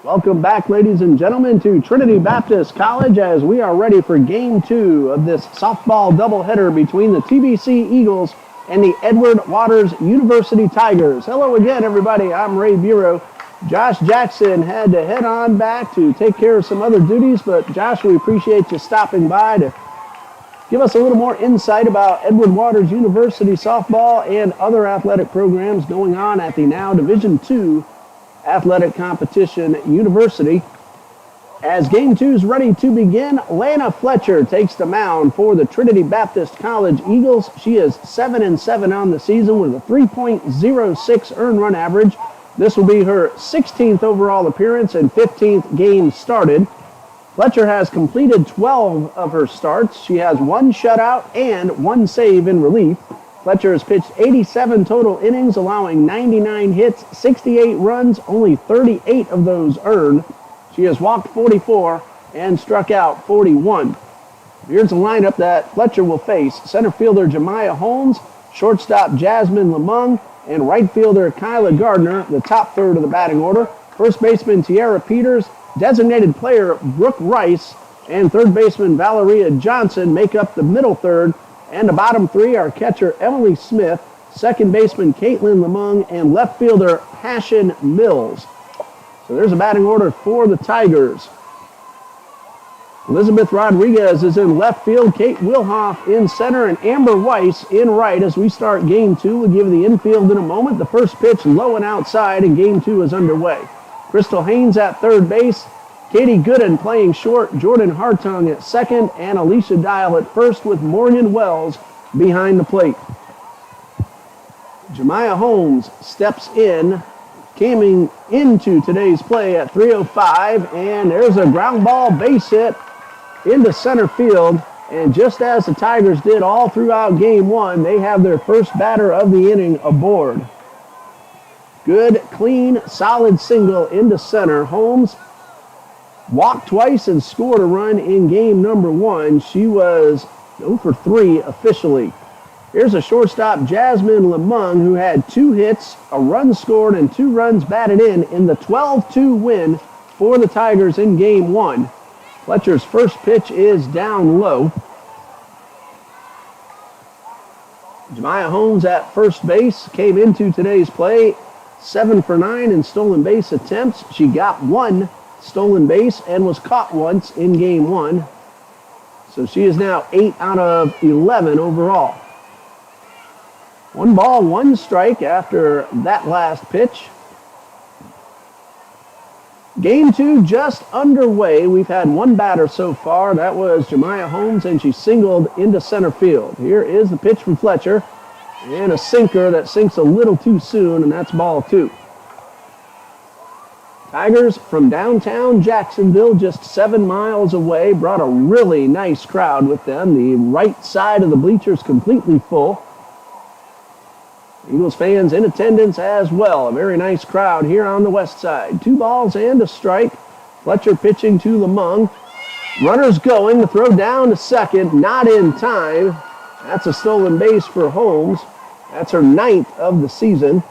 Welcome back, ladies and gentlemen, to Trinity Baptist College as we are ready for Game 2 of this softball doubleheader between the TBC Eagles and the Edward Waters University Tigers. Hello again, everybody. I'm Ray Bureau. Josh Jackson had to head on back to take care of some other duties, but Josh, we appreciate you stopping by to give us a little more insight about Edward Waters University softball and other athletic programs going on at the now Division II athletic competition university. As Game 2 is ready to begin, Lana Fletcher takes the mound for the Trinity Baptist College Eagles. She is 7-7 on the season with a 3.06 earned run average. This will be her 16th overall appearance and 15th game started. Fletcher has completed 12 of her starts. She has one shutout and one save in relief. Fletcher has pitched 87 total innings, allowing 99 hits, 68 runs, only 38 of those earned. She has walked 44 and struck out 41. Here's the lineup that Fletcher will face. Center fielder Jemiah Holmes, shortstop Jasmine Lamung, and right fielder Kyla Gardner, the top third of the batting order. First baseman Tiara Peters, designated player Brooke Rice, and third baseman Valeria Johnson make up the middle third. And the bottom three are catcher Emily Smith, second baseman Caitlin Lamung, and left fielder Passion Mills. So there's a batting order for the Tigers. Elizabeth Rodriguez is in left field, Kate Wilhoff in center, and Amber Weiss in right as we start Game 2. We'll give you the infield in a moment. The first pitch low and outside, and Game 2 is underway. Crystal Haynes at third base, Katie Gooden playing short, Jordan Hartung at second, and Alicia Dial at first with Morgan Wells behind the plate. Jemiah Holmes steps in, coming into today's play at 3:05, and there's a ground ball base hit into center field. And just as the Tigers did all throughout Game 1, they have their first batter of the inning aboard. Good, clean, solid single into center. Holmes walked twice and scored a run in game number 1. She was 0 for 3 officially. Here's a shortstop, Jasmine Lamung, who had 2 hits, a run scored, and 2 runs batted in the 12-2 win for the Tigers in Game 1. Fletcher's first pitch is down low. Jemiah Holmes at first base came into today's play 7 for 9 in stolen base attempts. She got 1 stolen base and was caught once in Game 1. So she is now 8 out of 11 overall. 1 ball, 1 strike after that last pitch. Game 2 just underway. We've had 1 batter so far. That was Jemiah Holmes, and she singled into center field. Here is the pitch from Fletcher, and a sinker that sinks a little too soon, and that's ball 2. Tigers from downtown Jacksonville, just 7 miles away, brought a really nice crowd with them. The right side of the bleachers completely full. Eagles fans in attendance as well. A very nice crowd here on the west side. 2 balls and a strike. Fletcher pitching to Lamung. Runners going, the throw down to second, not in time. That's a stolen base for Holmes. That's her 9th of the season.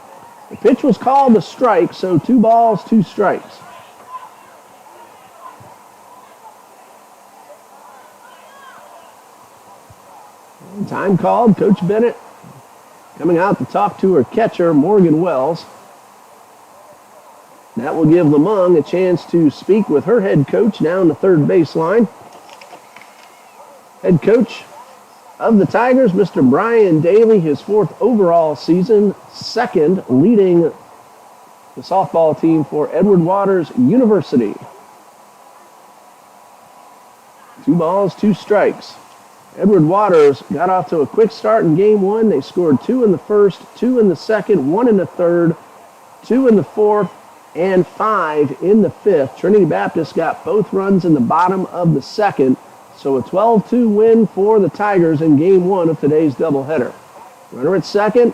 The pitch was called a strike, so 2 balls, 2 strikes. Time called. Coach Bennett coming out to talk to her catcher, Morgan Wells. That will give Lamung a chance to speak with her head coach down the third baseline. Head coach of the Tigers, Mr. Brian Daly, his 4th overall season, 2nd leading the softball team for Edward Waters University. 2 balls, 2 strikes. Edward Waters got off to a quick start in Game 1. They scored 2 in the first, 2 in the second, 1 in the third, 2 in the fourth, and 5 in the fifth. Trinity Baptist got both runs in the bottom of the second. So a 12-2 win for the Tigers in Game 1 of today's doubleheader. Runner at second.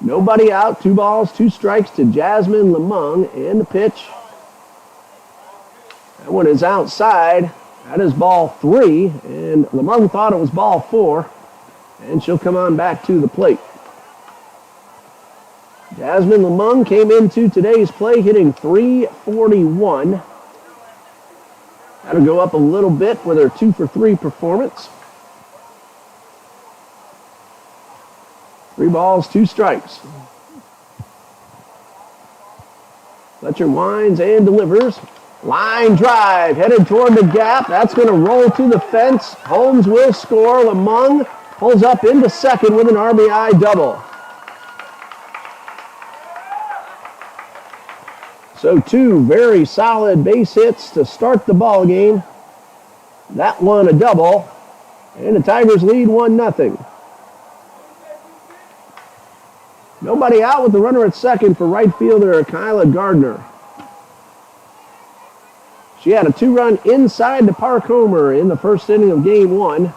Nobody out. 2 balls, 2 strikes to Jasmine Lamung. And the pitch. That one is outside. That is ball 3. And Lamung thought it was ball 4. And she'll come on back to the plate. Jasmine Lamung came into today's play hitting .341. That'll go up a little bit with her 2-for-3 performance. 3 balls, 2 strikes. Fletcher winds and delivers. Line drive headed toward the gap. That's going to roll to the fence. Holmes will score. Lamung pulls up into second with an RBI double. So 2 very solid base hits to start the ball game. That one a double. And the Tigers lead 1-0. Nobody out with the runner at second for right fielder Kyla Gardner. She had a 2-run inside to Park Homer in the first inning of game 1.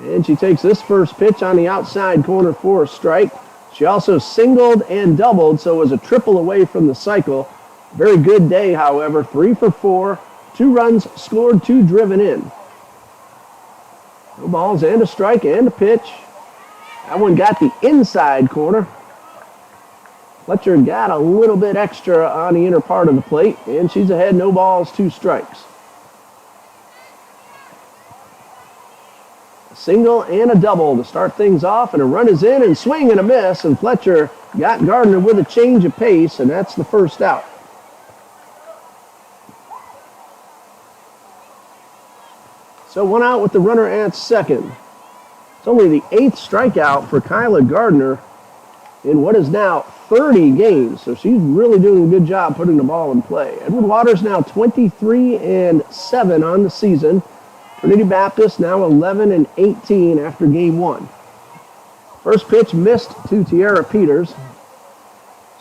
And she takes this first pitch on the outside corner for a strike. She also singled and doubled, so was a triple away from the cycle. Very good day, however. 3 for 4, 2 runs scored, 2 driven in. No balls and a strike and a pitch. That one got the inside corner. Fletcher got a little bit extra on the inner part of the plate, and she's ahead, no balls, 2 strikes. A single and a double to start things off, and a run is in, and swing and a miss, and Fletcher got Gardner with a change of pace, and that's the first out. So 1 out with the runner at second. It's only the 8th strikeout for Kyla Gardner in what is now 30 games. So she's really doing a good job putting the ball in play. Edward Waters now 23-7 on the season. Trinity Baptist now 11-18 after game 1. First pitch missed to Tiara Peters.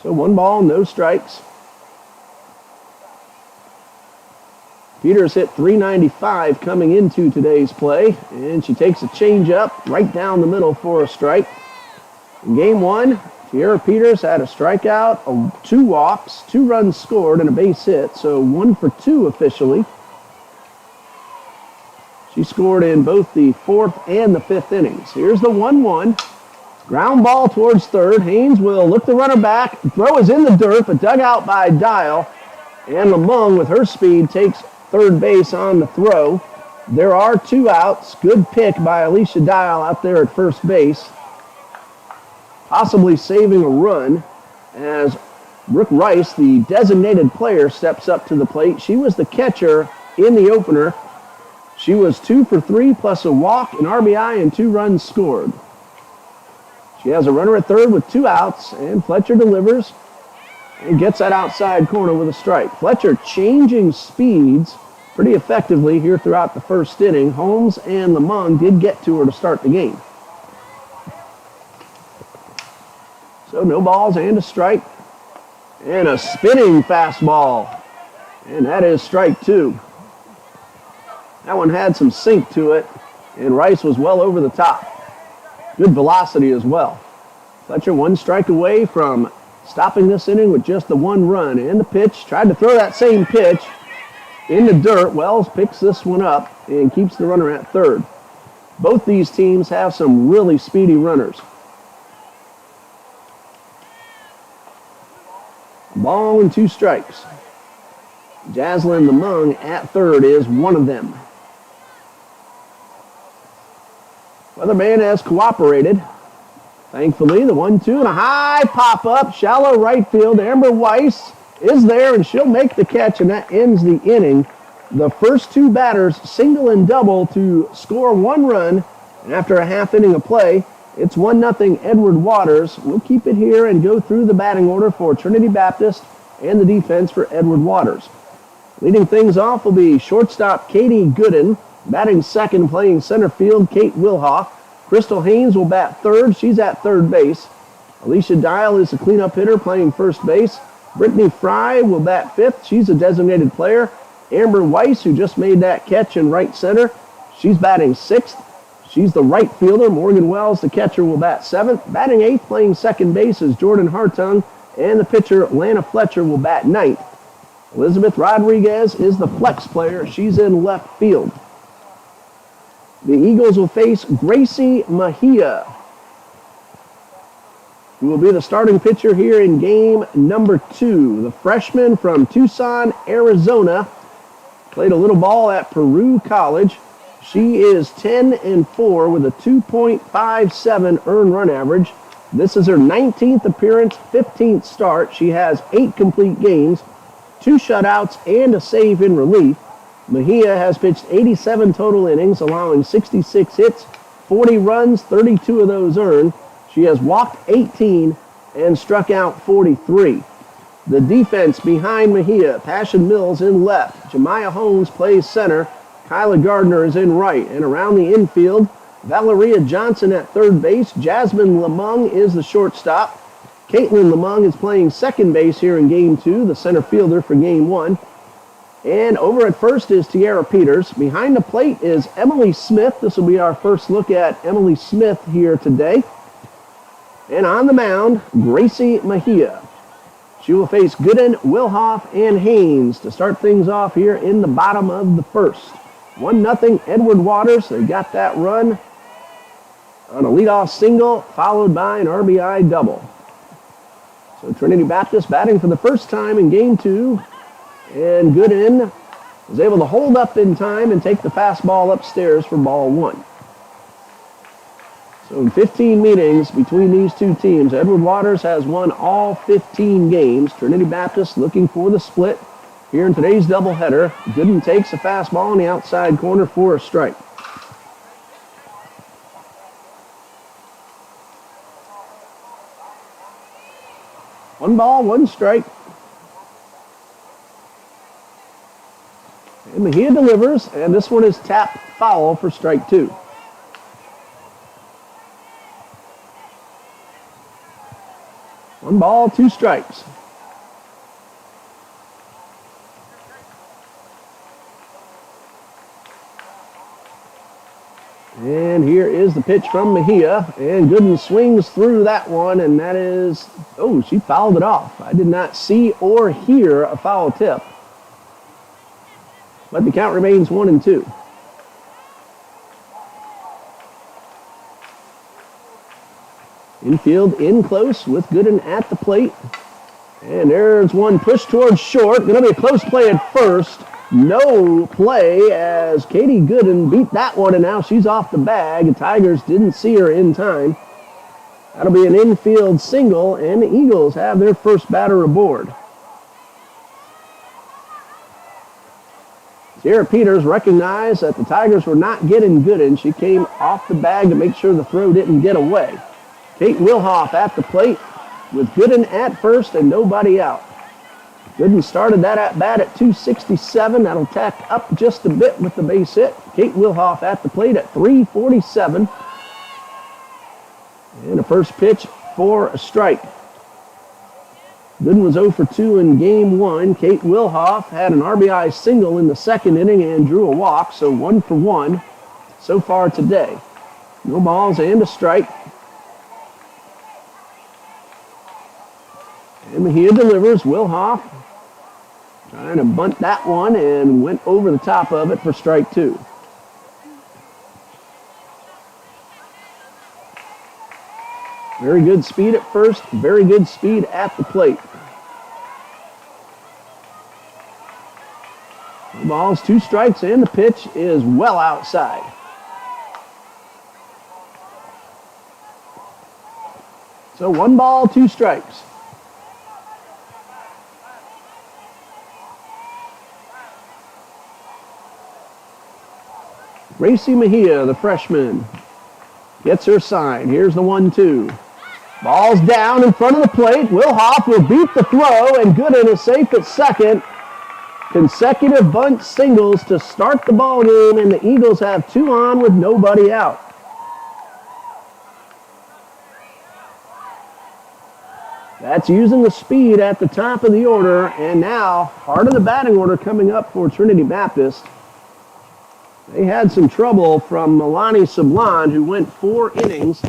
So 1 ball, no strikes. Peters hit .395 coming into today's play, and she takes a changeup right down the middle for a strike. In game 1, Tiara Peters had a strikeout, 2 walks, 2 runs scored, and a base hit, so 1 for 2 officially. She scored in both the 4th and the 5th innings. Here's the 1-1. Ground ball towards third. Haynes will look the runner back. Throw is in the dirt, but dug out by Dial. And Lamung, with her speed, takes third base on the throw. There are 2 outs. Good pick by Alicia Dial out there at first base. Possibly saving a run as Brooke Rice, the designated player, steps up to the plate. She was the catcher in the opener. She was 2 for 3 plus a walk, an RBI, and 2 runs scored. She has a runner at third with 2 outs, and Fletcher delivers and gets that outside corner with a strike. Fletcher changing speeds pretty effectively here throughout the first inning. Holmes and Lamung did get to her to start the game. So no balls and a strike. And a spinning fastball. And that is strike 2. That one had some sink to it, and Rice was well over the top. Good velocity as well. Fletcher 1 strike away from stopping this inning with just the 1 run. And the pitch, tried to throw that same pitch in the dirt. Wells picks this one up and keeps the runner at third. Both these teams have some really speedy runners. Ball and 2 strikes. Jaslyn Lamung at third is one of them. Weatherman has cooperated. Thankfully, the 1-2 and a high pop-up, shallow right field. Amber Weiss is there, and she'll make the catch, and that ends the inning. The first 2 batters single and double to score 1 run, and after a half inning of play, it's 1-0 Edward Waters. We'll keep it here and go through the batting order for Trinity Baptist and the defense for Edward Waters. Leading things off will be shortstop Katie Gooden. Batting second, playing center field, Kate Wilhoff. Crystal Haynes will bat third. She's at third base. Alicia Dial is the cleanup hitter, playing first base. Brittany Fry will bat fifth. She's a designated player. Amber Weiss, who just made that catch in right center, she's batting sixth. She's the right fielder. Morgan Wells, the catcher, will bat seventh. Batting eighth, playing second base, is Jordan Hartung. And the pitcher, Lana Fletcher, will bat ninth. Elizabeth Rodriguez is the flex player. She's in left field. The Eagles will face Gracie Mejia. who will be the starting pitcher here in game number 2. The freshman from Tucson, Arizona, played a little ball at Peru College. She is 10-4 with a 2.57 earned run average. This is her 19th appearance, 15th start. She has 8 complete games, 2 shutouts, and a save in relief. Mejia has pitched 87 total innings, allowing 66 hits, 40 runs, 32 of those earned. She has walked 18 and struck out 43. The defense behind Mejia, Passion Mills in left. Jemiah Holmes plays center. Kyla Gardner is in right. And around the infield, Valeria Johnson at third base. Jasmine Lamung is the shortstop. Caitlin Lamung is playing second base here in game 2, the center fielder for game 1. And over at first is Tiara Peters. Behind the plate is Emily Smith. This will be our first look at Emily Smith here today. And on the mound, Gracie Mejia. She will face Gooden, Wilhoff, and Haynes to start things off here in the bottom of the first. 1-0 Edward Waters. They got that run on a leadoff single, followed by an RBI double. So Trinity Baptist batting for the first time in game 2. And Gooden was able to hold up in time and take the fastball upstairs for ball 1. So in 15 meetings between these two teams, Edward Waters has won all 15 games. Trinity Baptist looking for the split here in today's doubleheader. Gooden takes a fastball in the outside corner for a strike. One ball, one strike. And Mejia delivers, and this one is tapped foul for strike 2. One ball, 2 strikes. And here is the pitch from Mejia. And Gooden swings through that one, and that is, oh, she fouled it off. I did not see or hear a foul tip. But the count remains 1-2. Infield in close with Gooden at the plate. And there's one push towards short. Going to be a close play at first. No play as Katie Gooden beat that one, and now she's off the bag. The Tigers didn't see her in time. That'll be an infield single, and the Eagles have their first batter aboard. Sarah Peters recognized that the Tigers were not getting Gooden. She came off the bag to make sure the throw didn't get away. Kate Wilhoff at the plate with Gooden at first and nobody out. Gooden started that at bat at 267. That'll tack up just a bit with the base hit. Kate Wilhoff at the plate at 347. And a first pitch for a strike. Gooden was 0 for 2 in game 1. Kate Wilhoff had an RBI single in the second inning and drew a walk, so 1 for 1 so far today. No balls and a strike. And Mejia delivers. Wilhoff trying to bunt that one and went over the top of it for strike 2. Very good speed at first, very good speed at the plate. No balls, 2 strikes, and the pitch is well outside. So 1 ball, 2 strikes. Gracie Mejia, the freshman, gets her sign. Here's the 1-2. Ball's down in front of the plate. Wilhoff will beat the throw, and Gooden is safe at second. Consecutive bunt singles to start the ball game, and the Eagles have 2 on with nobody out. That's using the speed at the top of the order, and now heart of the batting order coming up for Trinity Baptist. They had some trouble from Milani Sablon, who went 4 innings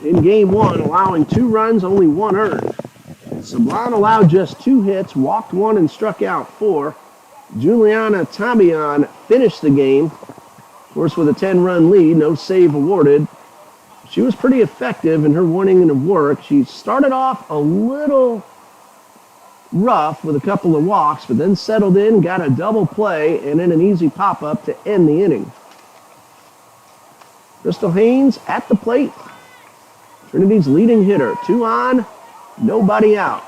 in game 1, allowing 2 runs, only 1 earned. Sablon allowed just 2 hits, walked 1 and struck out 4. Juliana Tabian finished the game, of course, with a 10-run lead, no save awarded. she was pretty effective in her wanting to work. She started off a little rough with a couple of walks, but then settled in, got a double play, and then an easy pop-up to end the inning. Crystal Haynes at the plate. Trinity's leading hitter. 2 on, nobody out.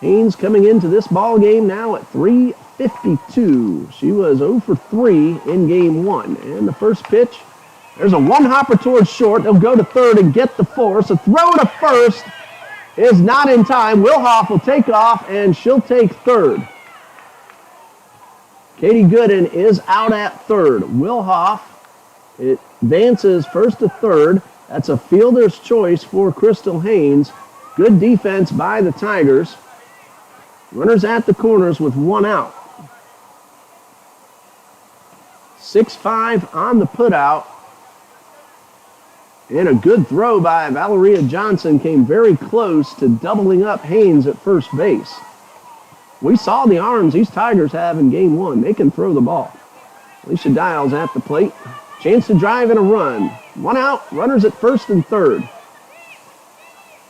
Haynes coming into this ball game now at .352. She was 0 for 3 in game 1. And the first pitch, there's a one-hopper towards short. They'll go to third and get the force. A throw to first is not in time. Wilhoff will take off, and she'll take third. Katie Gooden is out at third. Wilhoff advances first to third. That's a fielder's choice for Crystal Haynes. Good defense by the Tigers. Runners at the corners with 1 out. 6-5 on the putout. And a good throw by Valeria Johnson came very close to doubling up Haynes at first base. We saw the arms these Tigers have in game 1. They can throw the ball. Alicia Dials at the plate. Chance to drive in a run. 1 out, runners at first and third.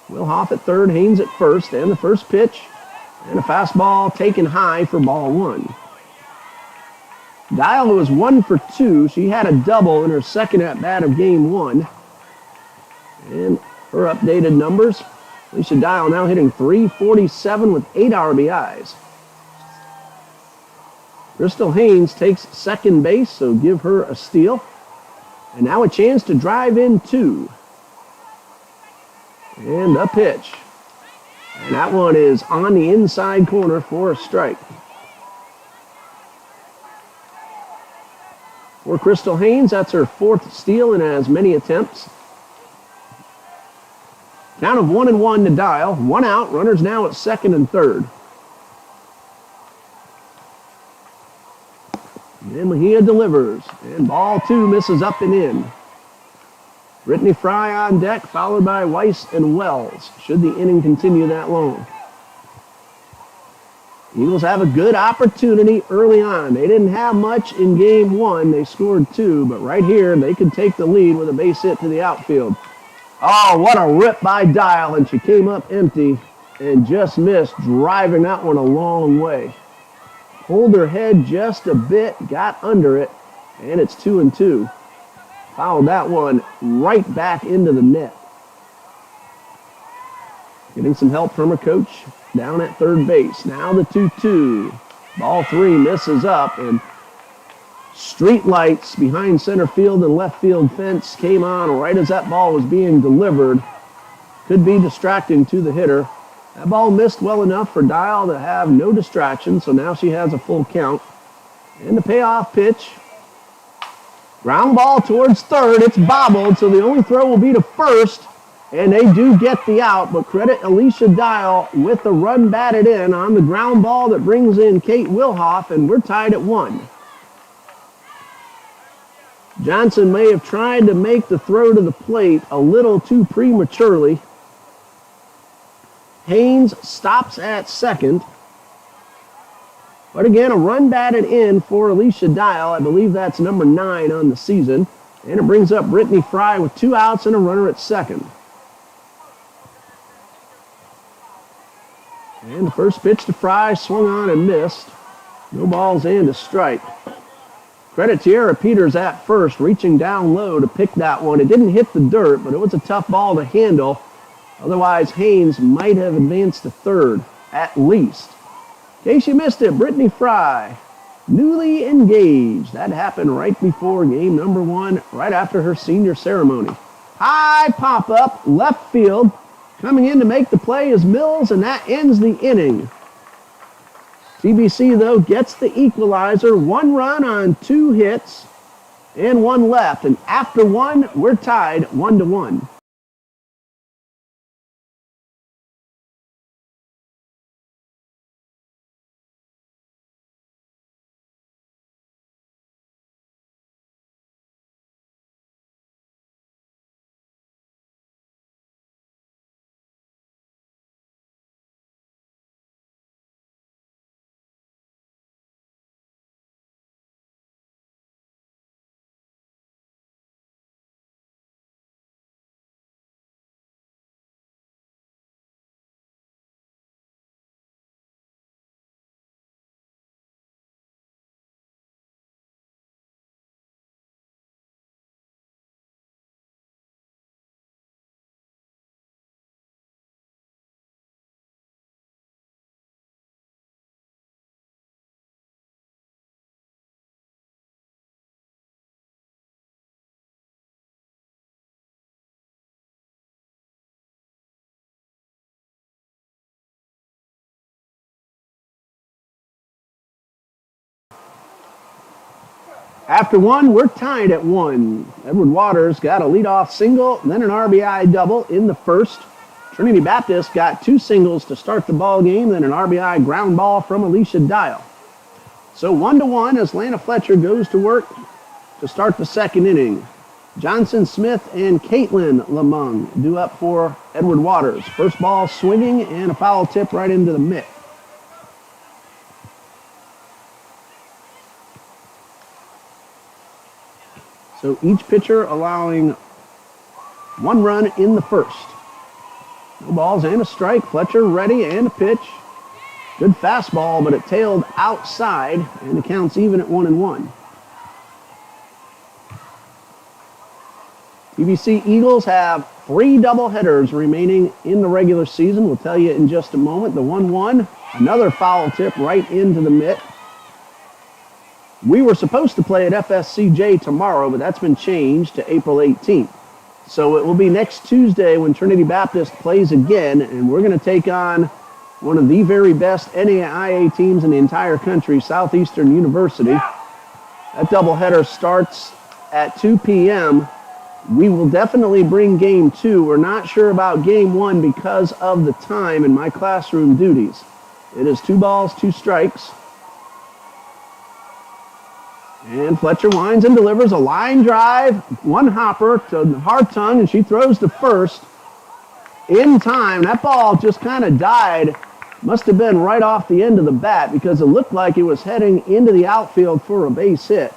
Wilhoff at third, Haynes at first, and the first pitch. And a fastball taken high for ball 1. Dial was 1 for 2. She had a double in her second at-bat of game 1. And her updated numbers, Alicia Dial now hitting .347 with 8 RBIs. Crystal Haynes takes second base, so give her a steal. And now a chance to drive in 2. And a pitch. And that one is on the inside corner for a strike. For Crystal Haynes, that's her 4th steal in as many attempts. Count of 1-1 to Dial. 1 out, runners now at second and third. And Mejia delivers. And ball 2 misses up and in. Brittany Fry on deck, followed by Weiss and Wells, should the inning continue that long. Eagles have a good opportunity early on. They didn't have much in game 1. They scored 2, but right here they could take the lead with a base hit to the outfield. Oh, what a rip by Dial, and she came up empty and just missed, driving that one a long way. Pulled her head just a bit, got under it, and it's 2-2. Fouled that one right back into the net. Getting some help from her coach down at third base. Now the 2-2. Ball 3 misses up, and street lights behind center field and left field fence came on right as that ball was being delivered. Could be distracting to the hitter. That ball missed well enough for Dial to have no distraction, so now she has a full count. And the payoff pitch. Ground ball towards third. It's bobbled, so the only throw will be to first. And they do get the out, but credit Alicia Dial with the run batted in on the ground ball that brings in Kate Wilhoff, and we're tied at 1. Johnson may have tried to make the throw to the plate a little too prematurely. Haynes stops at second. But again, a run batted in for Alicia Dial. I believe that's number 9 on the season. And it brings up Brittany Fry with 2 outs and a runner at second. And the first pitch to Fry, swung on and missed. No balls and a strike. Credit Tiara Peters at first, reaching down low to pick that one. It didn't hit the dirt, but it was a tough ball to handle. Otherwise, Haynes might have advanced to third, at least. In case you missed it, Brittany Fry, newly engaged. That happened right before game number 1, right after her senior ceremony. High pop-up, left field. Coming in to make the play is Mills, and that ends the inning. TBC, though, gets the equalizer. 1 run on 2 hits and 1 left. And after 1, we're tied 1-1. After one, we're tied at one. Edward Waters got a leadoff single, then an RBI double in the first. Trinity Baptist got 2 singles to start the ball game, then an RBI ground ball from Alicia Dial. So 1-1 as Lana Fletcher goes to work to start the second inning. Johnson Smith and Caitlin Lamung due up for Edward Waters. First ball swinging and a foul tip right into the mitt. So each pitcher allowing 1 run in the first. No balls and a strike. Fletcher ready and a pitch. Good fastball, but it tailed outside, and the count's even at 1-1. TBC Eagles have 3 doubleheaders remaining in the regular season. We'll tell you in just a moment. The 1-1, another foul tip right into the mitt. We were supposed to play at FSCJ tomorrow, but that's been changed to April 18th. So it will be next Tuesday when Trinity Baptist plays again, and we're going to take on one of the very best NAIA teams in the entire country, Southeastern University. That doubleheader starts at 2 p.m. We will definitely bring game 2. We're not sure about game 1 because of the time and my classroom duties. It is 2 balls, 2 strikes. And Fletcher winds and delivers a line drive, 1 hopper to Hartung, and she throws to first in time. That ball just kind of died. Must have been right off the end of the bat because it looked like it was heading into the outfield for a base hit.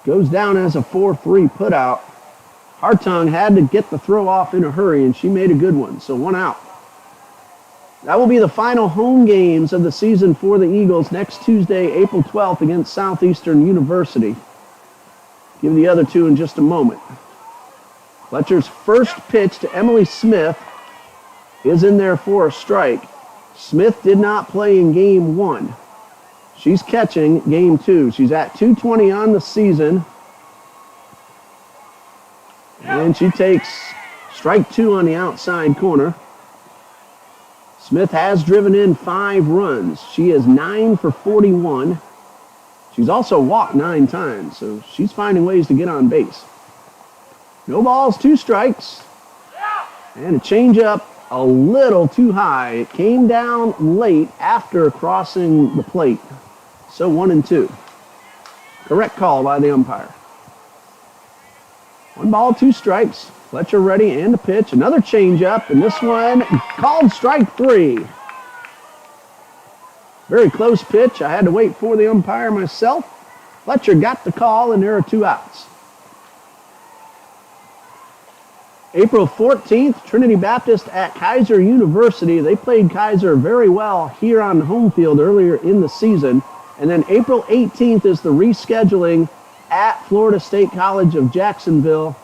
Goes down as a 4-3 putout. Hartung had to get the throw off in a hurry, and she made a good one, so 1 out. That will be the final home games of the season for the Eagles next Tuesday, April 12th against Southeastern University. Give the other 2 in just a moment. Fletcher's first pitch to Emily Smith is in there for a strike. Smith did not play in game 1. She's catching game 2. She's at .220 on the season. And she takes strike 2 on the outside corner. Smith has driven in 5 runs. She is 9 for 41. She's also walked 9 times, so she's finding ways to get on base. No balls, 2 strikes. And a changeup a little too high. It came down late after crossing the plate. So 1-2. Correct call by the umpire. 1 ball, 2 strikes. Fletcher ready and a pitch. Another changeup, and this one called strike 3. Very close pitch. I had to wait for the umpire myself. Fletcher got the call, and there are 2 outs. April 14th, Trinity Baptist at Kaiser University. They played Kaiser very well here on the home field earlier in the season. And then April 18th is the rescheduling at Florida State College of Jacksonville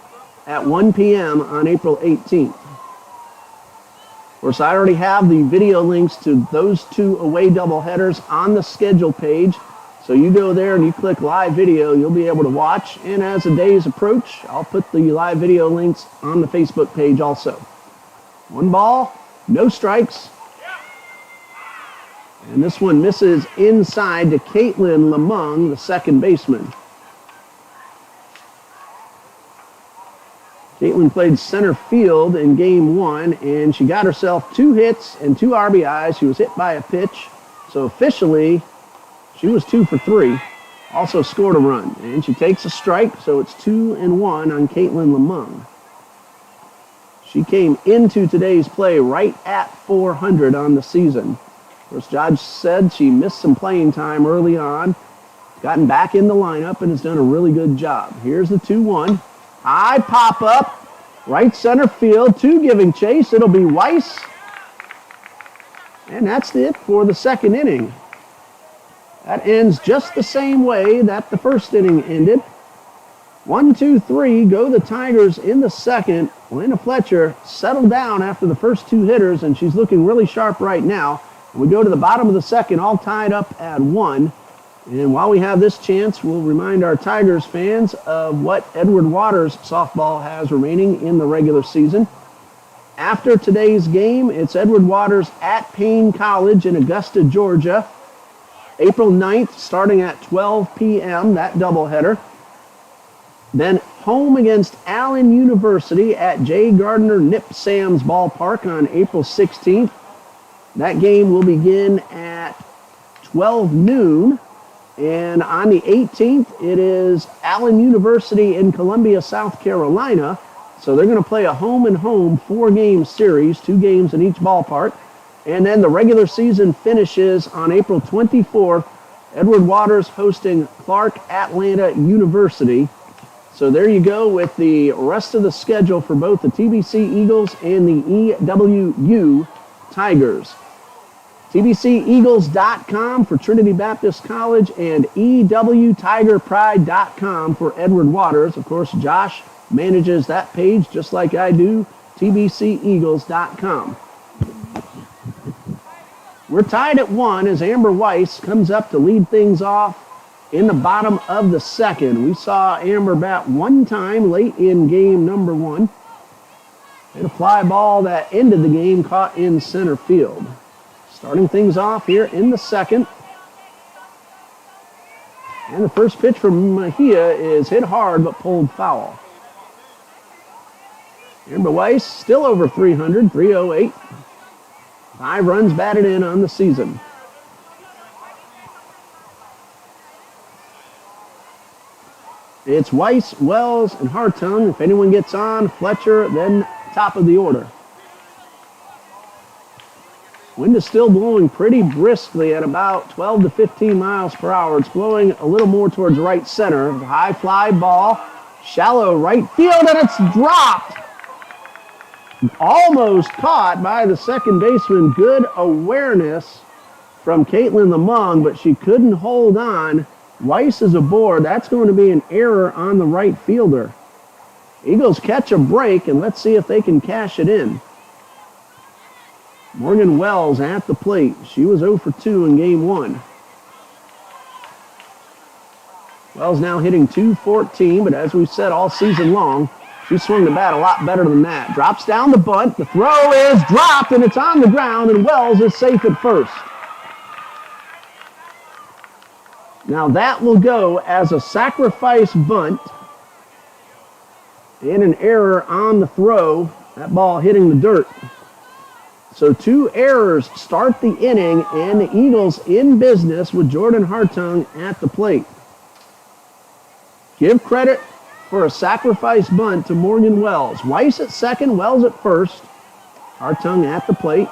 at 1 p.m. on April 18th. Of course, I already have the video links to those 2 away doubleheaders on the schedule page. So you go there and you click live video, you'll be able to watch. And as the days approach, I'll put the live video links on the Facebook page also. 1 ball, no strikes. And this one misses inside to Caitlin Lamung, the second baseman. Caitlin played center field in game 1, and she got herself 2 hits and 2 RBIs. She was hit by a pitch. So officially, she was 2 for 3. Also scored a run. And she takes a strike, so it's 2-1 on Caitlin Lamung. She came into today's play right at 400 on the season. Of course, Josh said she missed some playing time early on, gotten back in the lineup, and has done a really good job. Here's the 2-1. High pop-up, right center field, 2 giving chase. It'll be Weiss. And that's it for the second inning. That ends just the same way that the first inning ended. 1, 2, 3, go the Tigers in the second. Lana Fletcher settled down after the first 2 hitters, and she's looking really sharp right now. We go to the bottom of the second, all tied up at 1. And while we have this chance, we'll remind our Tigers fans of what Edward Waters softball has remaining in the regular season. After today's game, it's Edward Waters at Payne College in Augusta, Georgia. April 9th, starting at 12 p.m., that doubleheader. Then home against Allen University at J. Gardner Nip Sam's Ballpark on April 16th. That game will begin at 12 noon. And on the 18th, it is Allen University in Columbia, South Carolina. So they're going to play a home-and-home 4-game series, 2 games in each ballpark. And then the regular season finishes on April 24th. Edward Waters hosting Clark Atlanta University. So there you go with the rest of the schedule for both the TBC Eagles and the EWU Tigers. TBCEagles.com for Trinity Baptist College and EWTigerPride.com for Edward Waters. Of course, Josh manages that page just like I do, TBCEagles.com. We're tied at 1 as Amber Weiss comes up to lead things off in the bottom of the second. We saw Amber bat one time late in game number 1. And a fly ball that ended the game caught in center field. Starting things off here in the second. And the first pitch from Mejia is hit hard but pulled foul. Amber Weiss still over 300, 308. 5 runs batted in on the season. It's Weiss, Wells, and Hartung. If anyone gets on, Fletcher, then top of the order. Wind is still blowing pretty briskly at about 12 to 15 miles per hour. It's blowing a little more towards right center. The high fly ball, shallow right field, and it's dropped. Almost caught by the second baseman. Good awareness from Caitlin Lamong, but she couldn't hold on. Weiss is aboard. That's going to be an error on the right fielder. Eagles catch a break, and let's see if they can cash it in. Morgan Wells at the plate. She was 0 for 2 in game 1. Wells now hitting .214, but as we've said all season long, she swung the bat a lot better than that. Drops down the bunt. The throw is dropped, and it's on the ground, and Wells is safe at first. Now that will go as a sacrifice bunt and an error on the throw. That ball hitting the dirt. So 2 errors start the inning, and the Eagles in business with Jordan Hartung at the plate. Give credit for a sacrifice bunt to Morgan Wells. Weiss at second, Wells at first. Hartung at the plate.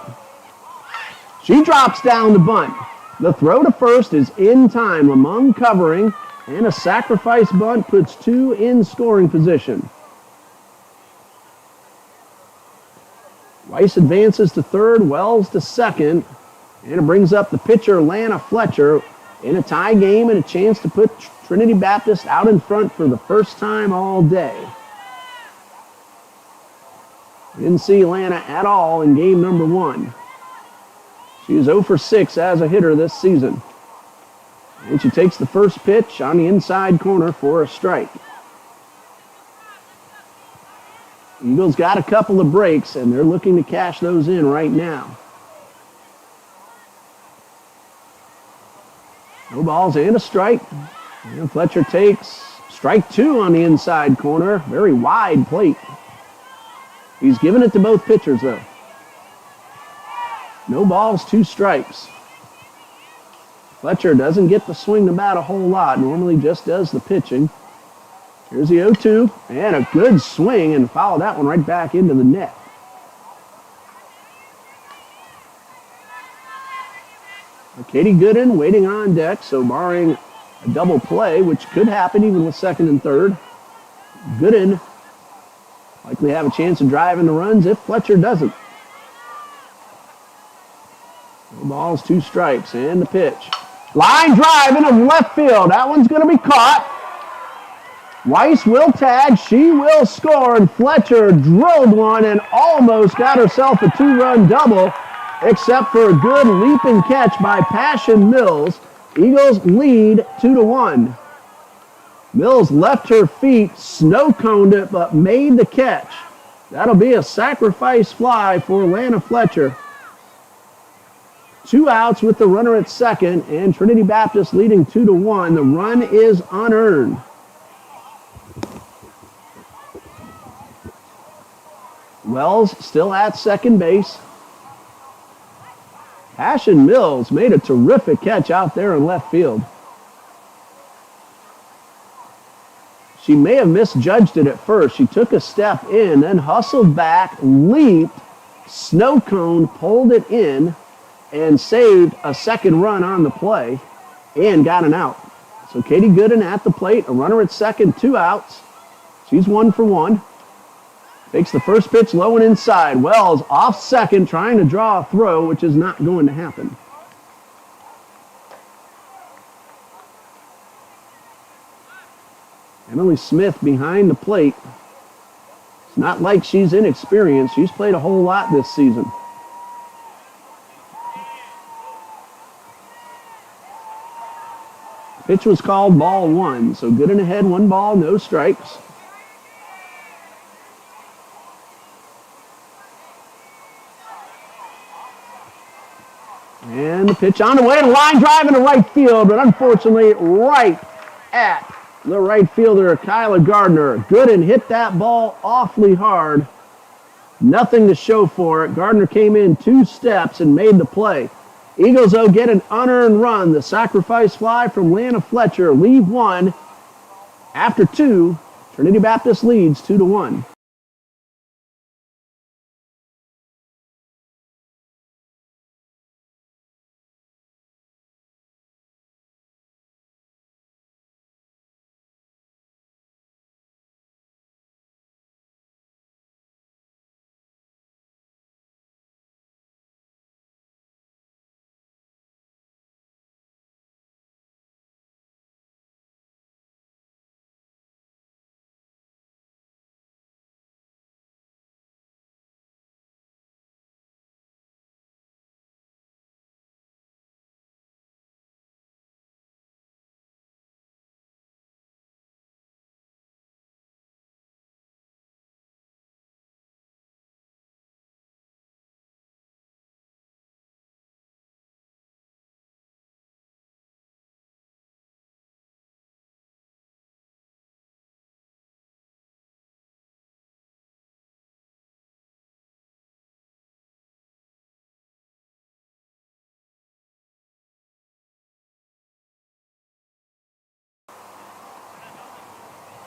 She drops down the bunt. The throw to first is in time. Lamong covering, and a sacrifice bunt puts 2 in scoring position. Weiss advances to third, Wells to second, and it brings up the pitcher, Lana Fletcher, in a tie game and a chance to put Trinity Baptist out in front for the first time all day. We didn't see Lana at all in game number 1. She is 0 for 6 as a hitter this season. And she takes the first pitch on the inside corner for a strike. Eagles got a couple of breaks, and they're looking to cash those in right now. No balls and a strike. And Fletcher takes strike 2 on the inside corner. Very wide plate. He's given it to both pitchers, though. No balls, 2 strikes. Fletcher doesn't get to swing the bat a whole lot. Normally just does the pitching. Here's the 0-2, and a good swing, and foul that one right back into the net. Katie Gooden waiting on deck, so barring a double play, which could happen even with second and third, Gooden likely have a chance of driving the runs if Fletcher doesn't. No balls, 2 strikes, and the pitch. Line drive into left field. That one's going to be caught. Weiss will tag, she will score, and Fletcher drilled one and almost got herself a 2-run double, except for a good leaping catch by Passion Mills. Eagles lead 2-1. Mills left her feet, snow-coned it, but made the catch. That'll be a sacrifice fly for Lana Fletcher. 2 outs with the runner at second, and Trinity Baptist leading 2-1. The run is unearned. Wells still at second base. Passion Mills made a terrific catch out there in left field. She may have misjudged it at first. She took a step in, then hustled back, leaped, snow cone, pulled it in, and saved a second run on the play and got an out. So Katie Gooden at the plate, a runner at second, 2 outs. She's 1 for 1. Takes the first pitch low and inside. Wells off second, trying to draw a throw, which is not going to happen. Emily Smith behind the plate. It's not like she's inexperienced. She's played a whole lot this season. Pitch was called ball 1, so Gooden ahead, 1 ball, no strikes. And the pitch on the way to line drive into right field, but unfortunately right at the right fielder, Kyla Gardner. Gooden hit that ball awfully hard. Nothing to show for it. Gardner came in 2 steps and made the play. Eagles, though, get an unearned run. The sacrifice fly from Lana Fletcher. Leave 1. After 2, Trinity Baptist leads 2-1.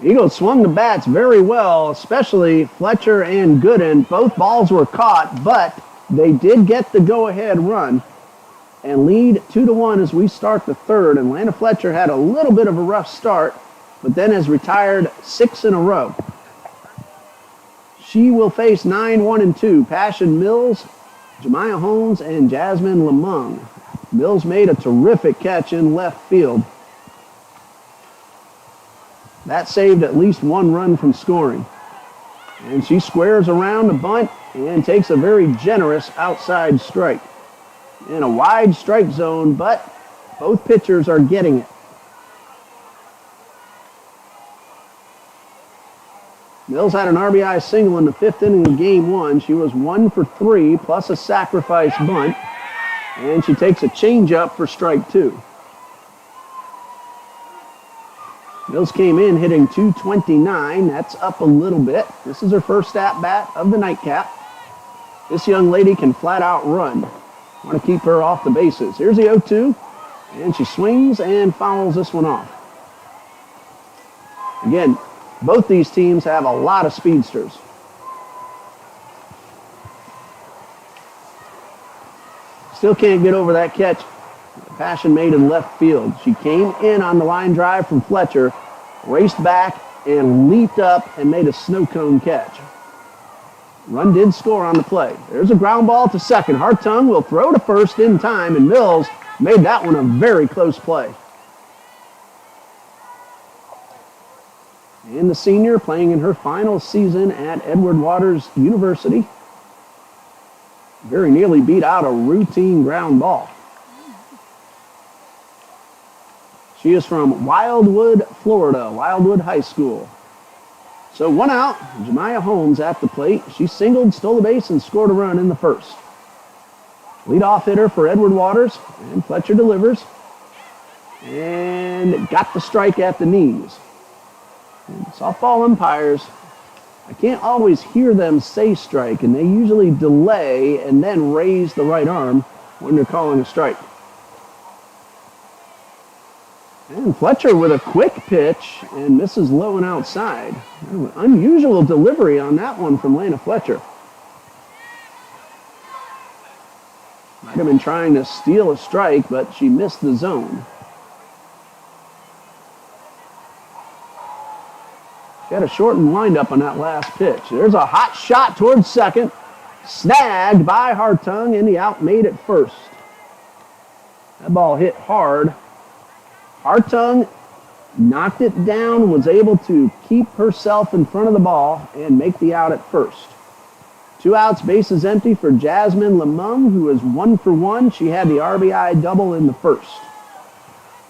Eagles swung the bats very well, especially Fletcher and Gooden. Both balls were caught, but they did get the go-ahead run and lead 2-1 as we start the third. And Lana Fletcher had a little bit of a rough start, but then has retired 6 in a row. She will face 9-1-2. Passion Mills, Jemiah Holmes, and Jasmine Lamung. Mills made a terrific catch in left field. That saved at least 1 run from scoring. And she squares around the bunt and takes a very generous outside strike. In a wide strike zone, but both pitchers are getting it. Mills had an RBI single in the 5th inning of game 1. She was 1 for 3 plus a sacrifice bunt. And she takes a changeup for strike 2. Mills came in hitting .229. That's up a little bit. This is her first at-bat of the nightcap. This young lady can flat out run. Want to keep her off the bases. Here's the 0-2, and she swings and fouls this one off. Again, both these teams have a lot of speedsters. Still can't get over that catch Passion made in left field. She came in on the line drive from Fletcher, raced back and leaped up and made a snow cone catch. Run did score on the play. There's a ground ball to second. Hartung will throw to first in time, and Mills made that one a very close play. And the senior playing in her final season at Edward Waters University very nearly beat out a routine ground ball. She is from Wildwood, Florida, Wildwood High School. So 1 out, Jemiah Holmes at the plate. She singled, stole a base, and scored a run in the first. Leadoff hitter for Edward Waters, and Fletcher delivers. And got the strike at the knees. And softball umpires, I can't always hear them say strike, and they usually delay and then raise the right arm when they're calling a strike. And Fletcher with a quick pitch and misses low and outside. Unusual delivery on that one from Lana Fletcher. Might have been trying to steal a strike, but she missed the zone. She had a shortened windup on that last pitch. There's a hot shot towards second. Snagged by Hartung, and the out made at first. That ball hit hard. Hartung knocked it down, was able to keep herself in front of the ball and make the out at first. 2 outs, bases empty for Jasmine Lemung, who is 1 for 1. She had the RBI double in the first.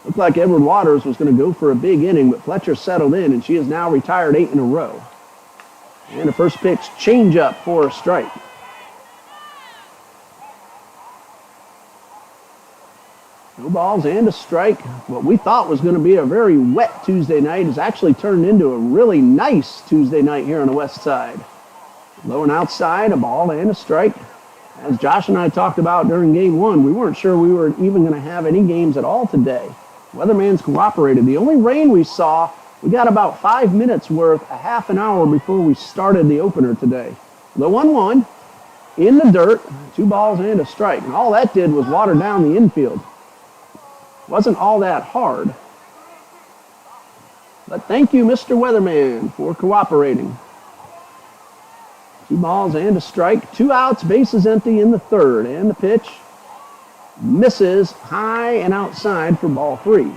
Looked like Edward Waters was going to go for a big inning, but Fletcher settled in, and she has now retired 8 in a row. And the first pitch, changeup for a strike. No balls and a strike. What we thought was going to be a very wet Tuesday night has actually turned into a really nice Tuesday night here on the west side. Low and outside, a ball and a strike. As Josh and I talked about during game 1, we weren't sure we were even going to have any games at all today. Weatherman's cooperated. The only rain we saw, we got about 5 minutes worth, a half an hour before we started the opener today. The 1-1 in the dirt, 2 balls and a strike. And all that did was water down the infield. Wasn't all that hard. But thank you, Mr. Weatherman, for cooperating. 2 balls and a strike. 2 outs, bases empty in the third. And the pitch misses high and outside for ball 3.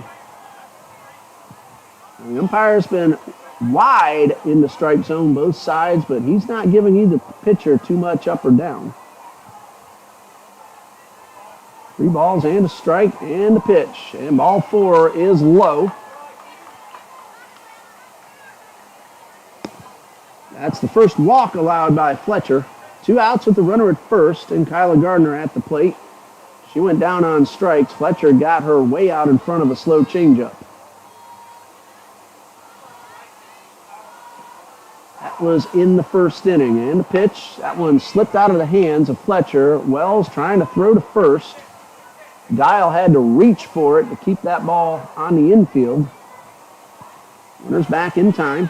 The umpire's been wide in the strike zone, both sides, but he's not giving either pitcher too much up or down. 3 balls and a strike and the pitch. And ball 4 is low. That's the first walk allowed by Fletcher. 2 outs with the runner at first and Kyla Gardner at the plate. She went down on strikes. Fletcher got her way out in front of a slow changeup. That was in the first inning. And the pitch, that one slipped out of the hands of Fletcher. Wells trying to throw to first. Dial had to reach for it to keep that ball on the infield. Runner's back in time.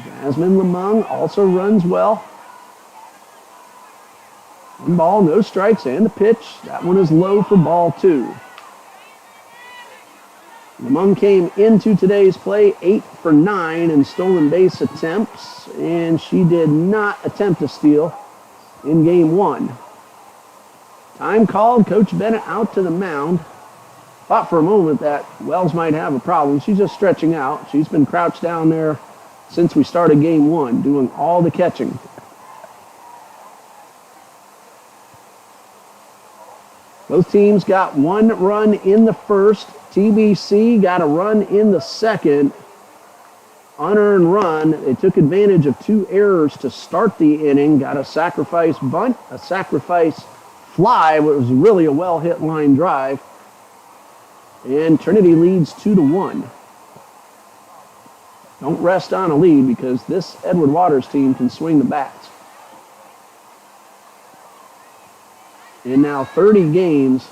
Jasmine Lemung also runs well. 1 ball, no strikes, and the pitch. That one is low for ball 2. Lemung came into today's play 8 for 9 in stolen base attempts, and she did not attempt to steal in game 1. Time called, Coach Bennett out to the mound. Thought for a moment that Wells might have a problem. She's just stretching out. She's been crouched down there since we started game 1, doing all the catching. Both teams got 1 run in the first. TBC got a run in the second. Unearned run. They took advantage of 2 errors to start the inning. Got a sacrifice bunt, a sacrifice fly, but it was really a well-hit line drive. And Trinity leads 2-1. Don't rest on a lead because this Edward Waters team can swing the bats. In now 30 games,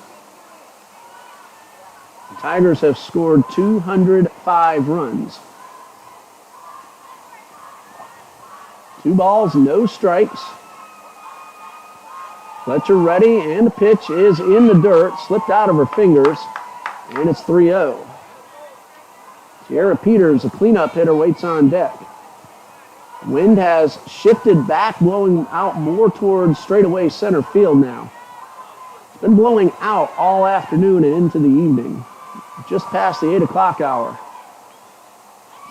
the Tigers have scored 205 runs. 2 balls, no strikes. Fletcher ready, and the pitch is in the dirt, slipped out of her fingers, and it's 3-0. Sierra Peters, a cleanup hitter, waits on deck. Wind has shifted back, blowing out more towards straightaway center field now. It's been blowing out all afternoon and into the evening, just past the 8 o'clock hour.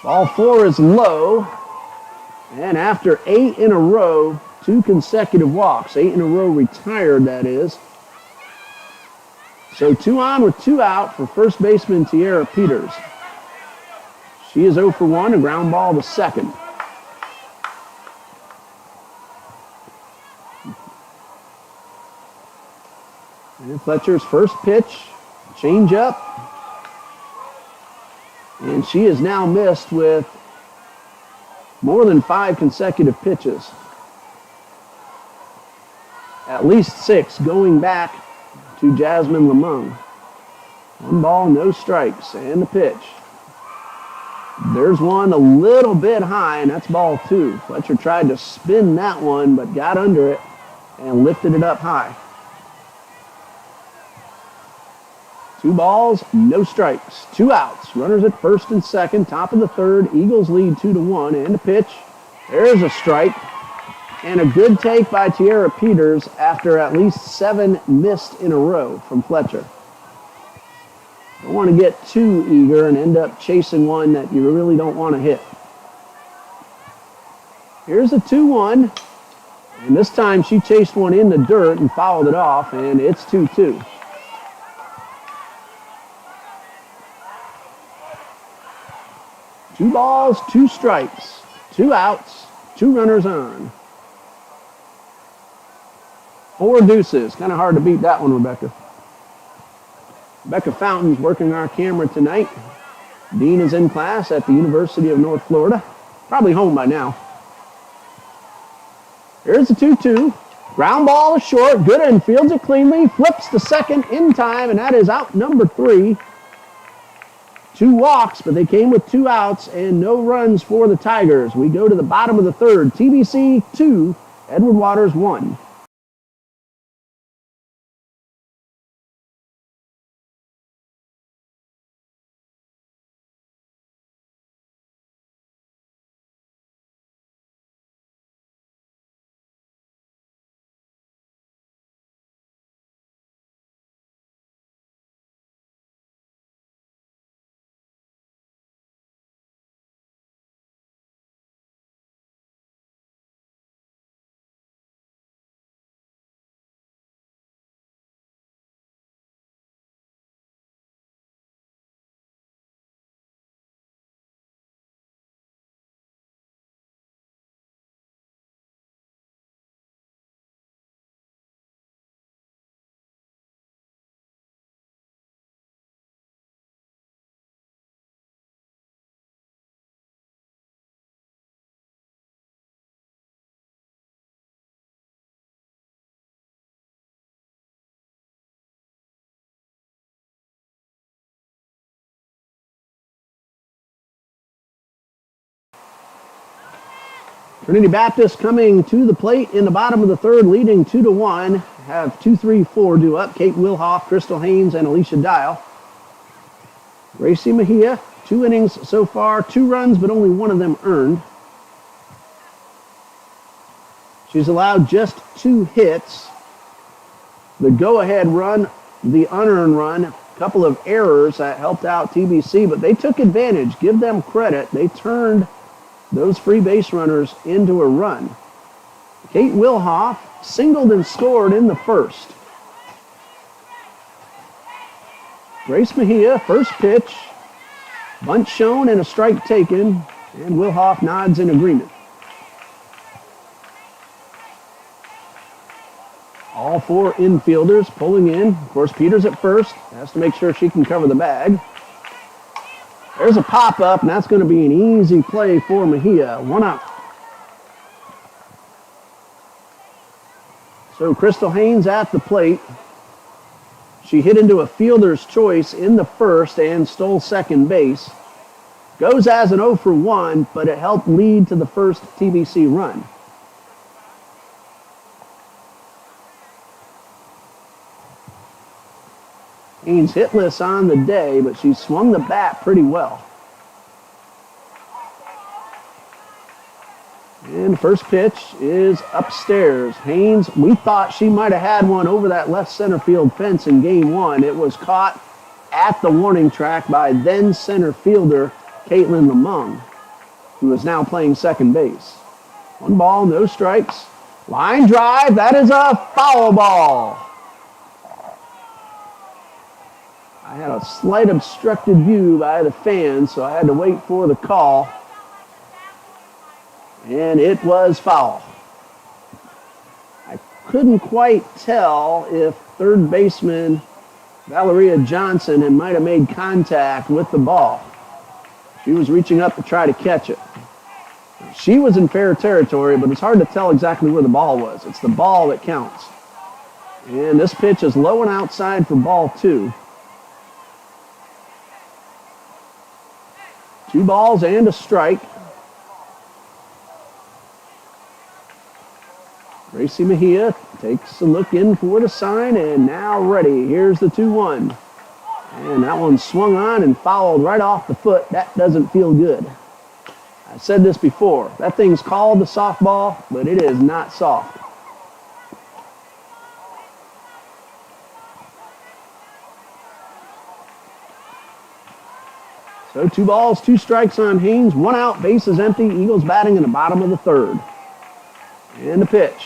Ball 4 is low, and after 8 in a row, 2 consecutive walks, 8 in a row retired, that is. So 2 on with 2 out for first baseman Sierra Peters. She is 0 for 1, a ground ball to second. And Fletcher's first pitch, change up. And she is now missed with more than 5 consecutive pitches. At least 6 going back to Jasmine Lamung. 1 ball, no strikes, and the pitch. There's one a little bit high, and that's ball 2. Fletcher tried to spin that one, but got under it and lifted it up high. 2 balls, no strikes, 2 outs. Runners at first and second, top of the third. Eagles lead 2-1, and a pitch. There's a strike. And a good take by Tiara Peters after at least 7 missed in a row from Fletcher. Don't want to get too eager and end up chasing one that you really don't want to hit. Here's a 2-1. And this time she chased one in the dirt and fouled it off, and it's 2-2. Two balls, 2 strikes, 2 outs, 2 runners on. 4 deuces. Kind of hard to beat that one, Rebecca. Rebecca Fountain's working our camera tonight. Dean is in class at the University of North Florida. Probably home by now. Here's the 2-2. Ground ball is short. Good and fields it cleanly. Flips to second in time, and that is out number 3. 2 walks, but they came with 2 outs and no runs for the Tigers. We go to the bottom of the third. TBC 2, Edward Waters 1. Trinity Baptist coming to the plate in the bottom of the third, leading 2-1. Have 2, 3, 4 due up. Kate Wilhoff, Crystal Haynes, and Alicia Dial. Gracie Mejia, 2 innings so far, 2 runs, but only 1 of them earned. She's allowed just 2 hits. The go-ahead run, the unearned run, a couple of errors that helped out TBC, but they took advantage. Give them credit. They turned those free base runners into a run. Kate Wilhoff singled and scored in the first. Grace Mejia, first pitch. Bunt shown and a strike taken, and Wilhoff nods in agreement. All 4 infielders pulling in. Of course, Peters at first. Has to make sure she can cover the bag. There's a pop-up, and that's going to be an easy play for Mejia. 1 out. So Crystal Haynes at the plate. She hit into a fielder's choice in the first and stole second base. Goes as an 0 for 1, but it helped lead to the first TBC run. Haynes hitless on the day, but she swung the bat pretty well. And the first pitch is upstairs. Haynes, we thought she might have had one over that left center field fence in game 1. It was caught at the warning track by then center fielder Caitlin Lamung, who is now playing second base. 1 ball, no strikes. Line drive, that is a foul ball. I had a slight obstructed view by the fans, so I had to wait for the call. And it was foul. I couldn't quite tell if third baseman Valeria Johnson might have made contact with the ball. She was reaching up to try to catch it. She was in fair territory, but it's hard to tell exactly where the ball was. It's the ball that counts. And this pitch is low and outside for ball 2. 2 balls and a strike. Gracie Mejia takes a look in for the sign and now ready. Here's the 2-1. And that one swung on and fouled right off the foot. That doesn't feel good. I said this before. That thing's called the softball, but it is not soft. So 2 balls, 2 strikes on Haynes. 1 out, bases empty. Eagles batting in the bottom of the 3rd. And the pitch.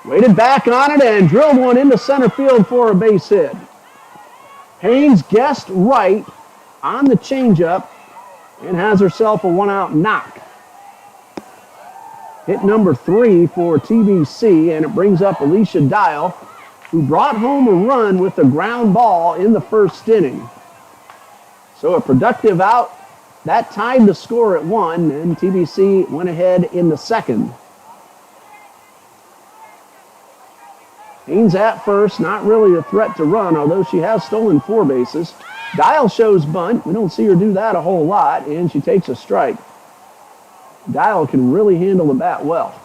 Waited back on it and drilled one into center field for a base hit. Haynes guessed right on the changeup and has herself a 1-out knock. Hit number 3 for TBC, and it brings up Alicia Dial, who brought home a run with a ground ball in the 1st inning. So a productive out. That tied the score at 1, and TBC went ahead in the 2nd. Haynes at first, not really a threat to run, although she has stolen 4 bases. Dial shows bunt. We don't see her do that a whole lot, and she takes a strike. Dial can really handle the bat well.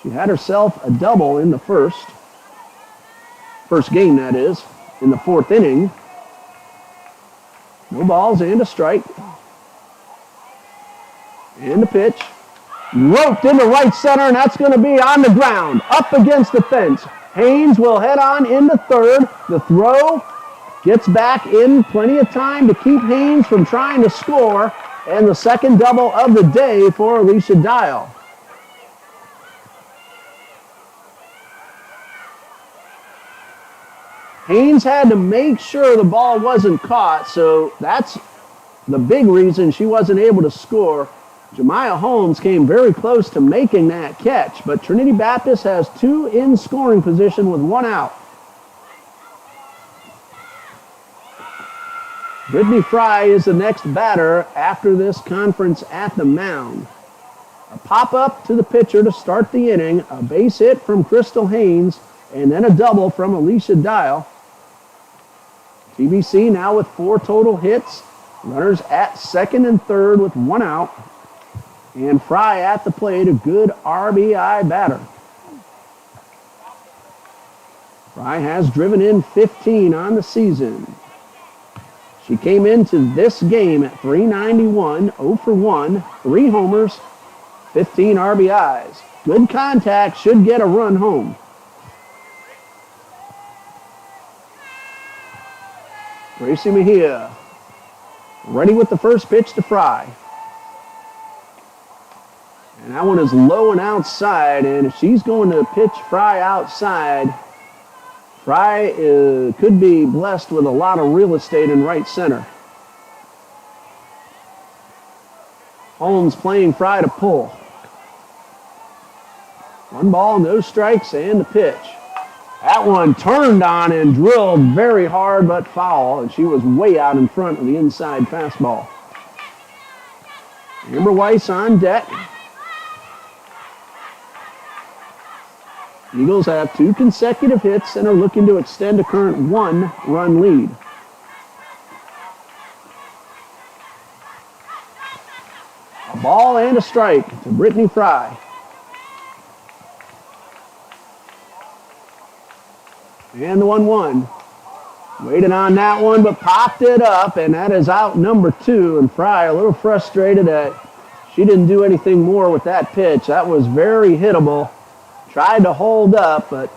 She had herself a double in the first game, that is, in the 4th inning. No balls and a strike. And the pitch. Roped into right center, and that's going to be on the ground, up against the fence. Haynes will head on into 3rd. The throw gets back in plenty of time to keep Haynes from trying to score, and the 2nd double of the day for Alicia Dial. Haynes had to make sure the ball wasn't caught, so that's the big reason she wasn't able to score. Jemiah Holmes came very close to making that catch, but Trinity Baptist has 2 in scoring position with 1 out. Brittany Fry is the next batter after this conference at the mound. A pop-up to the pitcher to start the inning, a base hit from Crystal Haynes, and then a double from Alicia Dial. TBC now with 4 total hits. Runners at 2nd and 3rd with 1 out. And Fry at the plate, a good RBI batter. Fry has driven in 15 on the season. She came into this game at .391, 0 for 1, 3 homers, 15 RBIs. Good contact, should get a run home. Gracie Mejia ready with the first pitch to Fry. And that one is low and outside, and if she's going to pitch Fry outside, Fry could be blessed with a lot of real estate in right center. Holmes playing Fry to pull. 1 ball, no strikes, and the pitch. That one turned on and drilled very hard but foul, and she was way out in front of the inside fastball. Amber Weiss on deck. Eagles have 2 consecutive hits and are looking to extend a current 1-run lead. A ball and a strike to Brittany Fry. And the 1-1. Waited on that one, but popped it up, and that is out number 2. And Fry a little frustrated that she didn't do anything more with that pitch. That was very hittable. Tried to hold up, but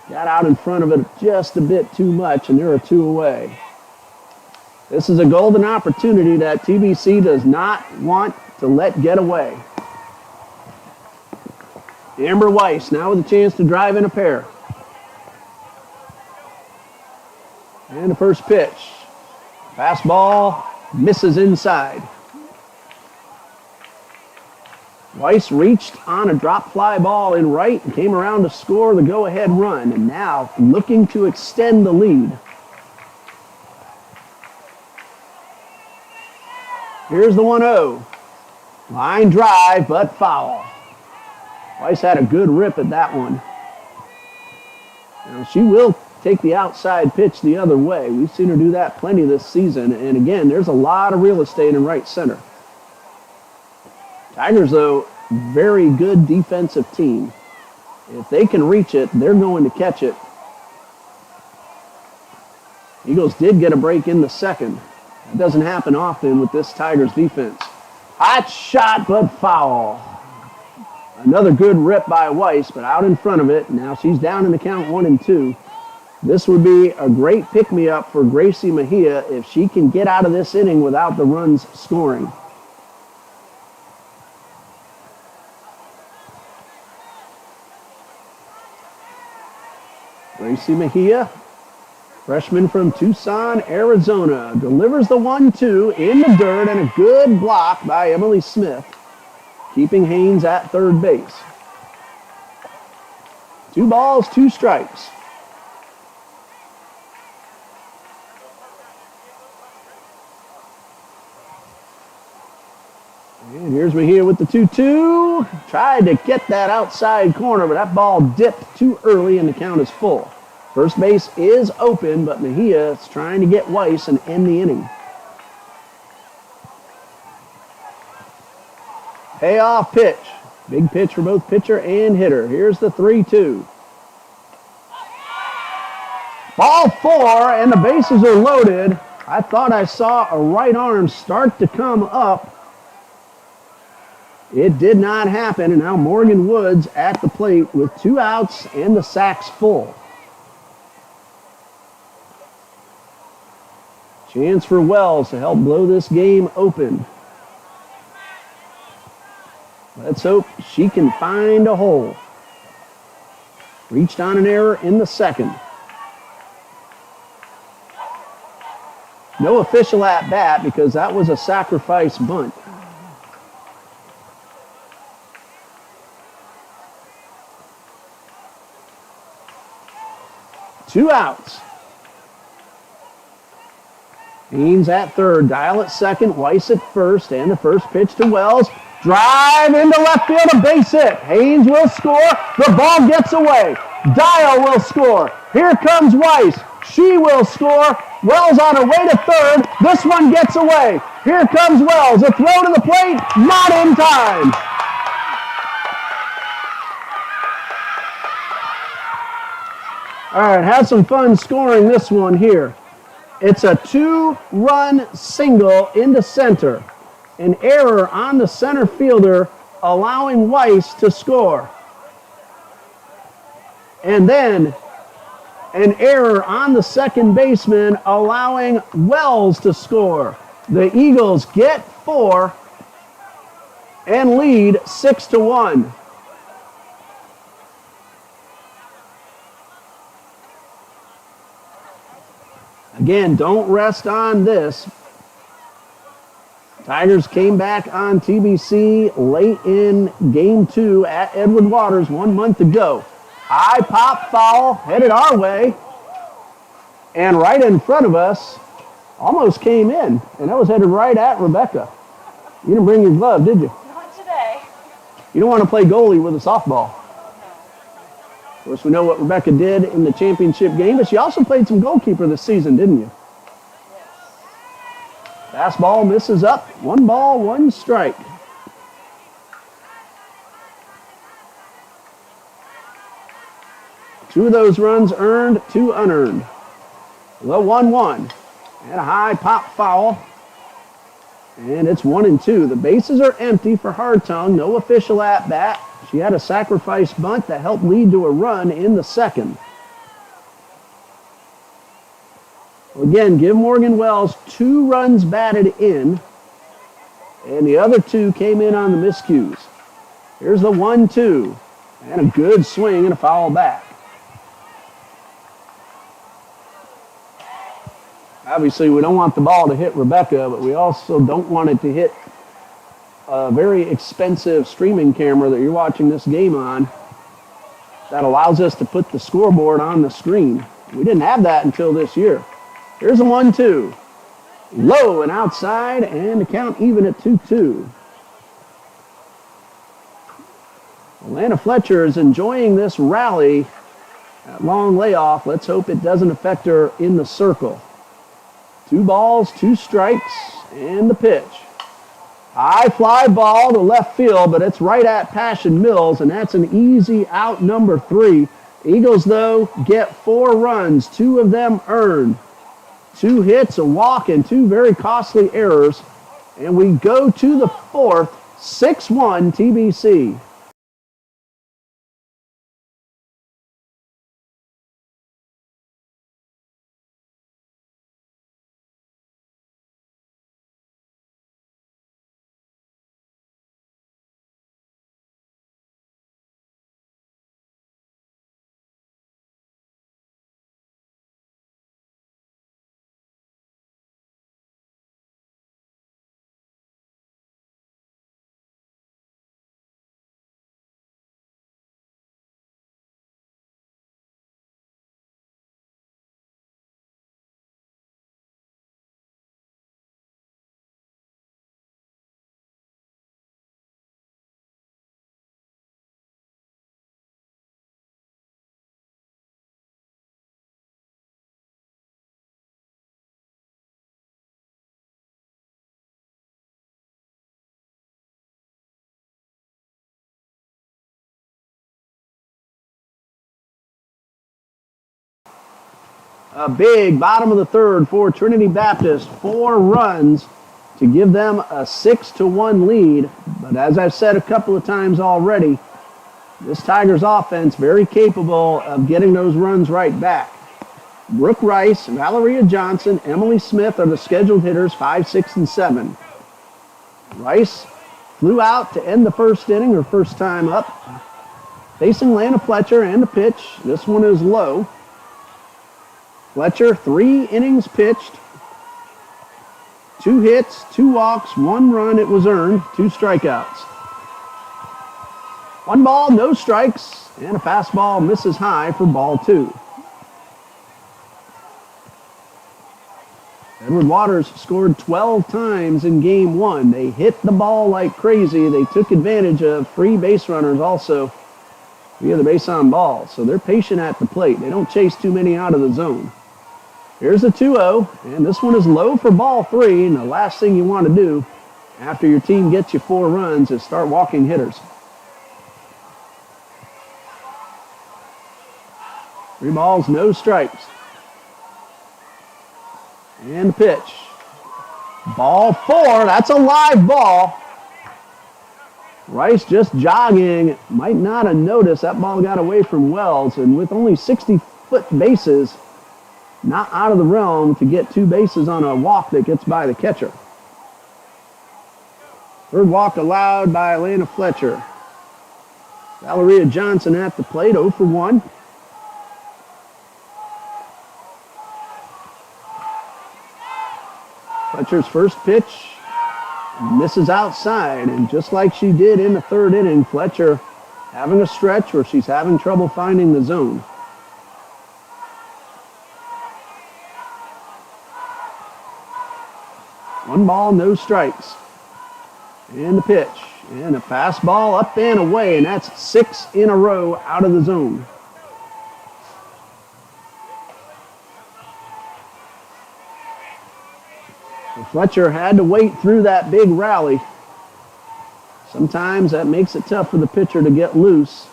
got out in front of it just a bit too much, and there are 2 away. This is a golden opportunity that TBC does not want to let get away. Amber Weiss now with a chance to drive in a pair. And the first pitch. Fastball misses inside. Weiss reached on a drop fly ball in right and came around to score the go-ahead run, and now looking to extend the lead. Here's the 1-0. Line drive, but foul. Weiss had a good rip at that one. Now she will take the outside pitch the other way. We've seen her do that plenty this season, and again, there's a lot of real estate in right center. Tigers, though, very good defensive team. If they can reach it, they're going to catch it. Eagles did get a break in the second. That doesn't happen often with this Tigers defense. Hot shot, but foul. Another good rip by Weiss, but out in front of it. Now she's down in the count 1-2. This would be a great pick-me-up for Gracie Mejia if she can get out of this inning without the runs scoring. Gracie Mejia, freshman from Tucson, Arizona, delivers the 1-2 in the dirt, and a good block by Emily Smith, keeping Haynes at third base. 2 balls, 2 strikes. And here's Mejia with the 2-2. Tried to get that outside corner, but that ball dipped too early and the count is full. First base is open, but Mejia is trying to get Weiss and end the inning. Payoff pitch. Big pitch for both pitcher and hitter. Here's the 3-2. Ball 4, and the bases are loaded. I thought I saw a right arm start to come up. It did not happen, and now Morgan Woods at the plate with 2 outs and the sacks full. Chance for Wells to help blow this game open. Let's hope she can find a hole. Reached on an error in the second. No official at bat because that was a sacrifice bunt. Two outs. Haynes at third, Dial at second, Weiss at first, and the first pitch to Wells. Drive into left field, a base hit. Haynes will score. The ball gets away. Dial will score. Here comes Weiss. She will score. Wells on her way to third. This one gets away. Here comes Wells. A throw to the plate, not in time. All right, have some fun scoring this one here. It's a 2-run single into center. An error on the center fielder allowing Weiss to score. And then an error on the second baseman allowing Wells to score. The Eagles get 4 and lead 6-1. Again, don't rest on this. Tigers came back on TBC late in Game 2 at Edward Waters 1 month ago. High pop foul headed our way. And right in front of us, almost came in. And that was headed right at Rebecca. You didn't bring your glove, did you? Not today. You don't want to play goalie with a softball. Of course, we know what Rebecca did in the championship game, but she also played some goalkeeper this season, didn't you? Yes. Fastball misses up. 1 ball, 1 strike. Two of those runs earned, 2 unearned. The 1-1. And a high pop foul. And it's 1-2. The bases are empty for Hartung. No official at bat. She had a sacrifice bunt that helped lead to a run in the second. Again, give Morgan Wells 2 runs batted in, and the other 2 came in on the miscues. Here's the 1-2, and a good swing and a foul back. Obviously, we don't want the ball to hit Rebecca, but we also don't want it to hit a very expensive streaming camera that you're watching this game on that allows us to put the scoreboard on the screen. We didn't have that until this year. Here's a 1-2. Low and outside, and the count even at 2-2. Alana Fletcher is enjoying this rally. That long layoff, let's hope it doesn't affect her in the circle. 2 balls, 2 strikes, and the pitch. High fly ball to left field, but it's right at Passion Mills, and that's an easy out, number 3. Eagles, though, get 4 runs, 2 of them earned. 2 hits, a walk, and 2 very costly errors. And we go to the 4th, 6-1 TBC. A big bottom of the 3rd for Trinity Baptist. 4 runs to give them a 6-1 lead. But as I've said a couple of times already, this Tigers offense very capable of getting those runs right back. Brooke Rice, Valeria Johnson, Emily Smith are the scheduled hitters, 5, 6, and 7. Rice flew out to end the 1st inning, her first time up. Facing Lana Fletcher and the pitch. This one is low. Fletcher, 3 innings pitched, 2 hits, 2 walks, 1 run. It was earned, 2 strikeouts. 1 ball, no strikes, and a fastball misses high for ball 2. Edward Waters scored 12 times in game 1. They hit the ball like crazy. They took advantage of free base runners also via the base on ball. So they're patient at the plate. They don't chase too many out of the zone. Here's a 2-0, and this one is low for ball 3, and the last thing you want to do after your team gets you 4 runs is start walking hitters. 3 balls, no strikes. And the pitch. Ball 4, that's a live ball. Rice just jogging, might not have noticed that ball got away from Wells, and with only 60-foot bases, not out of the realm to get 2 bases on a walk that gets by the catcher. 3rd walk allowed by Alana Fletcher. Valeria Johnson at the plate, 0 for 1. Fletcher's first pitch misses outside, and just like she did in the 3rd inning, Fletcher having a stretch where she's having trouble finding the zone. One ball, no strikes. And the pitch. And a fastball up and away, and that's 6 in a row out of the zone. So Fletcher had to wait through that big rally. Sometimes that makes it tough for the pitcher to get loose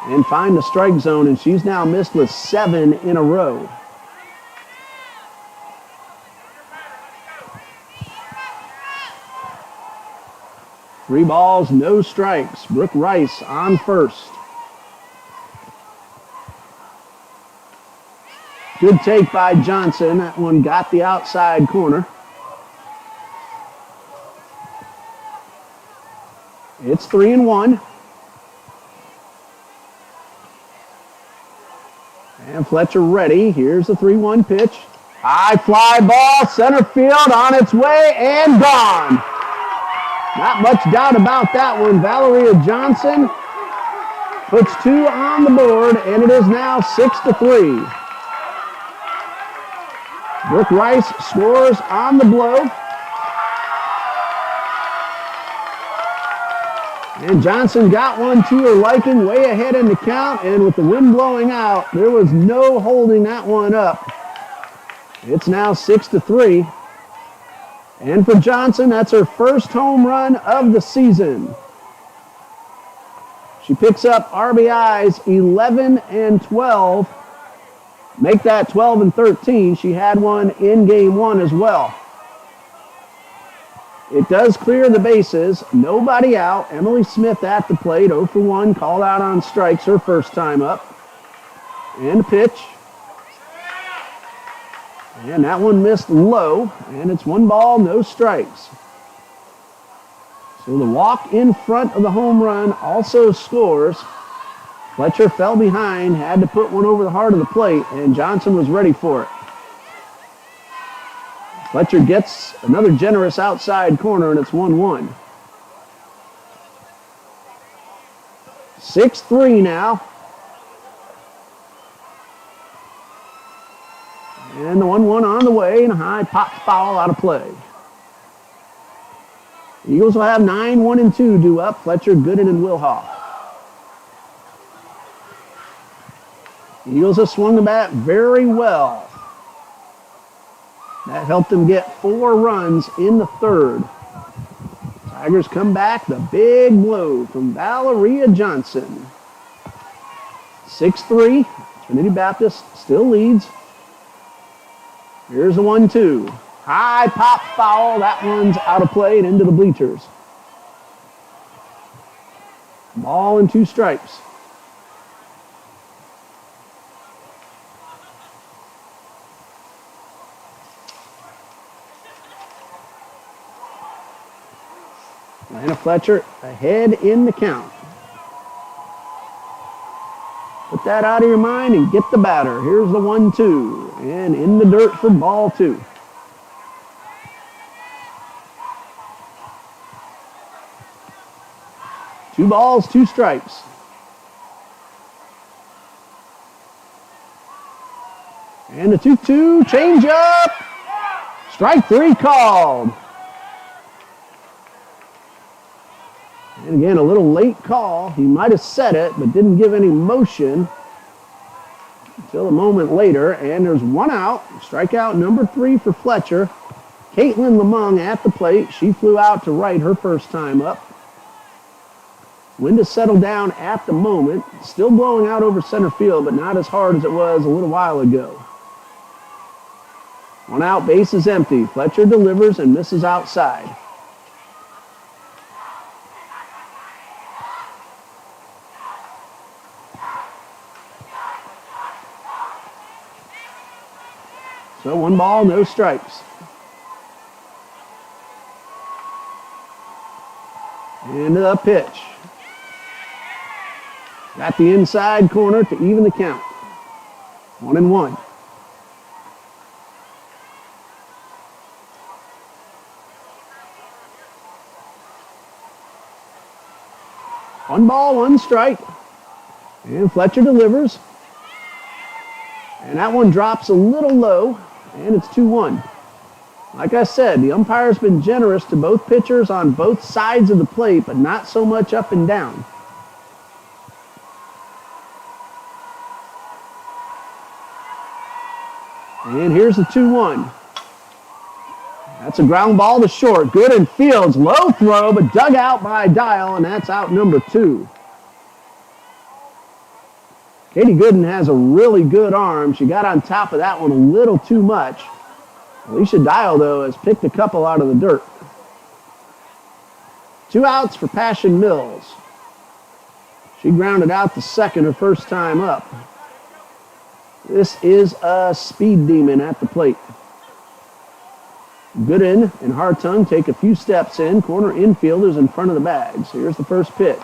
and find the strike zone, and she's now missed with 7 in a row. Three balls, no strikes. Brooke Rice on first. Good take by Johnson. That one got the outside corner. It's 3-1. And Fletcher ready. Here's the 3-1 pitch. High fly ball, center field on its way and gone. Not much doubt about that one. Valeria Johnson puts 2 on the board, and it is now 6-3. Brooke Rice scores on the blow. And Johnson got one to her liking, way ahead in the count, and with the wind blowing out, there was no holding that one up. It's now 6-3. And for Johnson, that's her first home run of the season. She picks up RBIs 11 and 12. Make that 12 and 13. She had one in game 1 as well. It does clear the bases. Nobody out. Emily Smith at the plate. 0 for 1. Called out on strikes her first time up. And a pitch. And that one missed low. And it's 1 ball, no strikes. So the walk in front of the home run also scores. Fletcher fell behind, had to put one over the heart of the plate, and Johnson was ready for it. Fletcher gets another generous outside corner, and it's 1-1. 6-3 now. And the 1-1 on the way, and a high pop foul out of play. Eagles will have 9-1-2 due up. Fletcher, Gooden, and Wilhoff. Eagles have swung the bat very well. That helped them get 4 runs in the third. Tigers come back. The big blow from Valeria Johnson. 6-3. Trinity Baptist still leads. Here's the 1-2. High pop foul. That one's out of play and into the bleachers. Ball and 2 strikes. Lana Fletcher ahead in the count. Put that out of your mind and get the batter. Here's the 1-2. And in the dirt for ball 2. Two balls, 2 strikes. And the 2-2 change up. Strike 3 called. And again, a little late call. He might have set it, but didn't give any motion until a moment later. And there's 1 out. Strikeout number 3 for Fletcher. Caitlin Lamung at the plate. She flew out to right her first time up. Wind has settled down at the moment. Still blowing out over center field, but not as hard as it was a little while ago. 1 out, base is empty. Fletcher delivers and misses outside. So 1 ball, no strikes. Into the pitch. Got the inside corner to even the count. 1-1. One ball, 1 strike. And Fletcher delivers. And that one drops a little low, and it's 2-1. Like I said, the umpire's been generous to both pitchers on both sides of the plate, but not so much up and down. And here's the 2-1. That's a ground ball to short. Gooden fields, low throw, but dug out by Dial, and that's out number 2. Katie Gooden has a really good arm. She got on top of that one a little too much. Alicia Dial, though, has picked a couple out of the dirt. 2 outs for Passion Mills. She grounded out the second her first time up. This is a speed demon at the plate. Gooden and Hartung take a few steps in. Corner infielders in front of the bags. Here's the first pitch.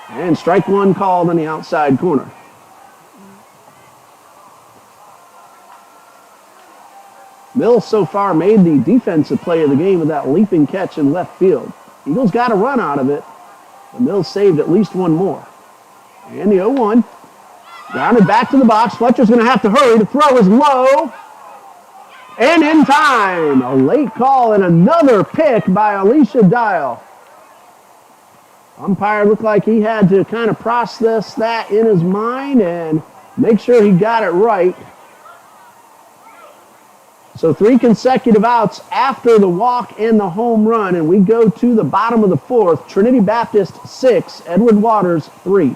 And strike 1 called on the outside corner. Mills so far made the defensive play of the game with that leaping catch in left field. Eagles got a run out of it, but Mills saved at least one more. And the 0-1. Grounded back to the box. Fletcher's going to have to hurry. The throw is low. And in time. A late call and another pick by Alicia Dial. Umpire looked like he had to kind of process that in his mind and make sure he got it right. So 3 consecutive outs after the walk and the home run, and we go to the bottom of the 4th. Trinity Baptist 6, Edward Waters 3.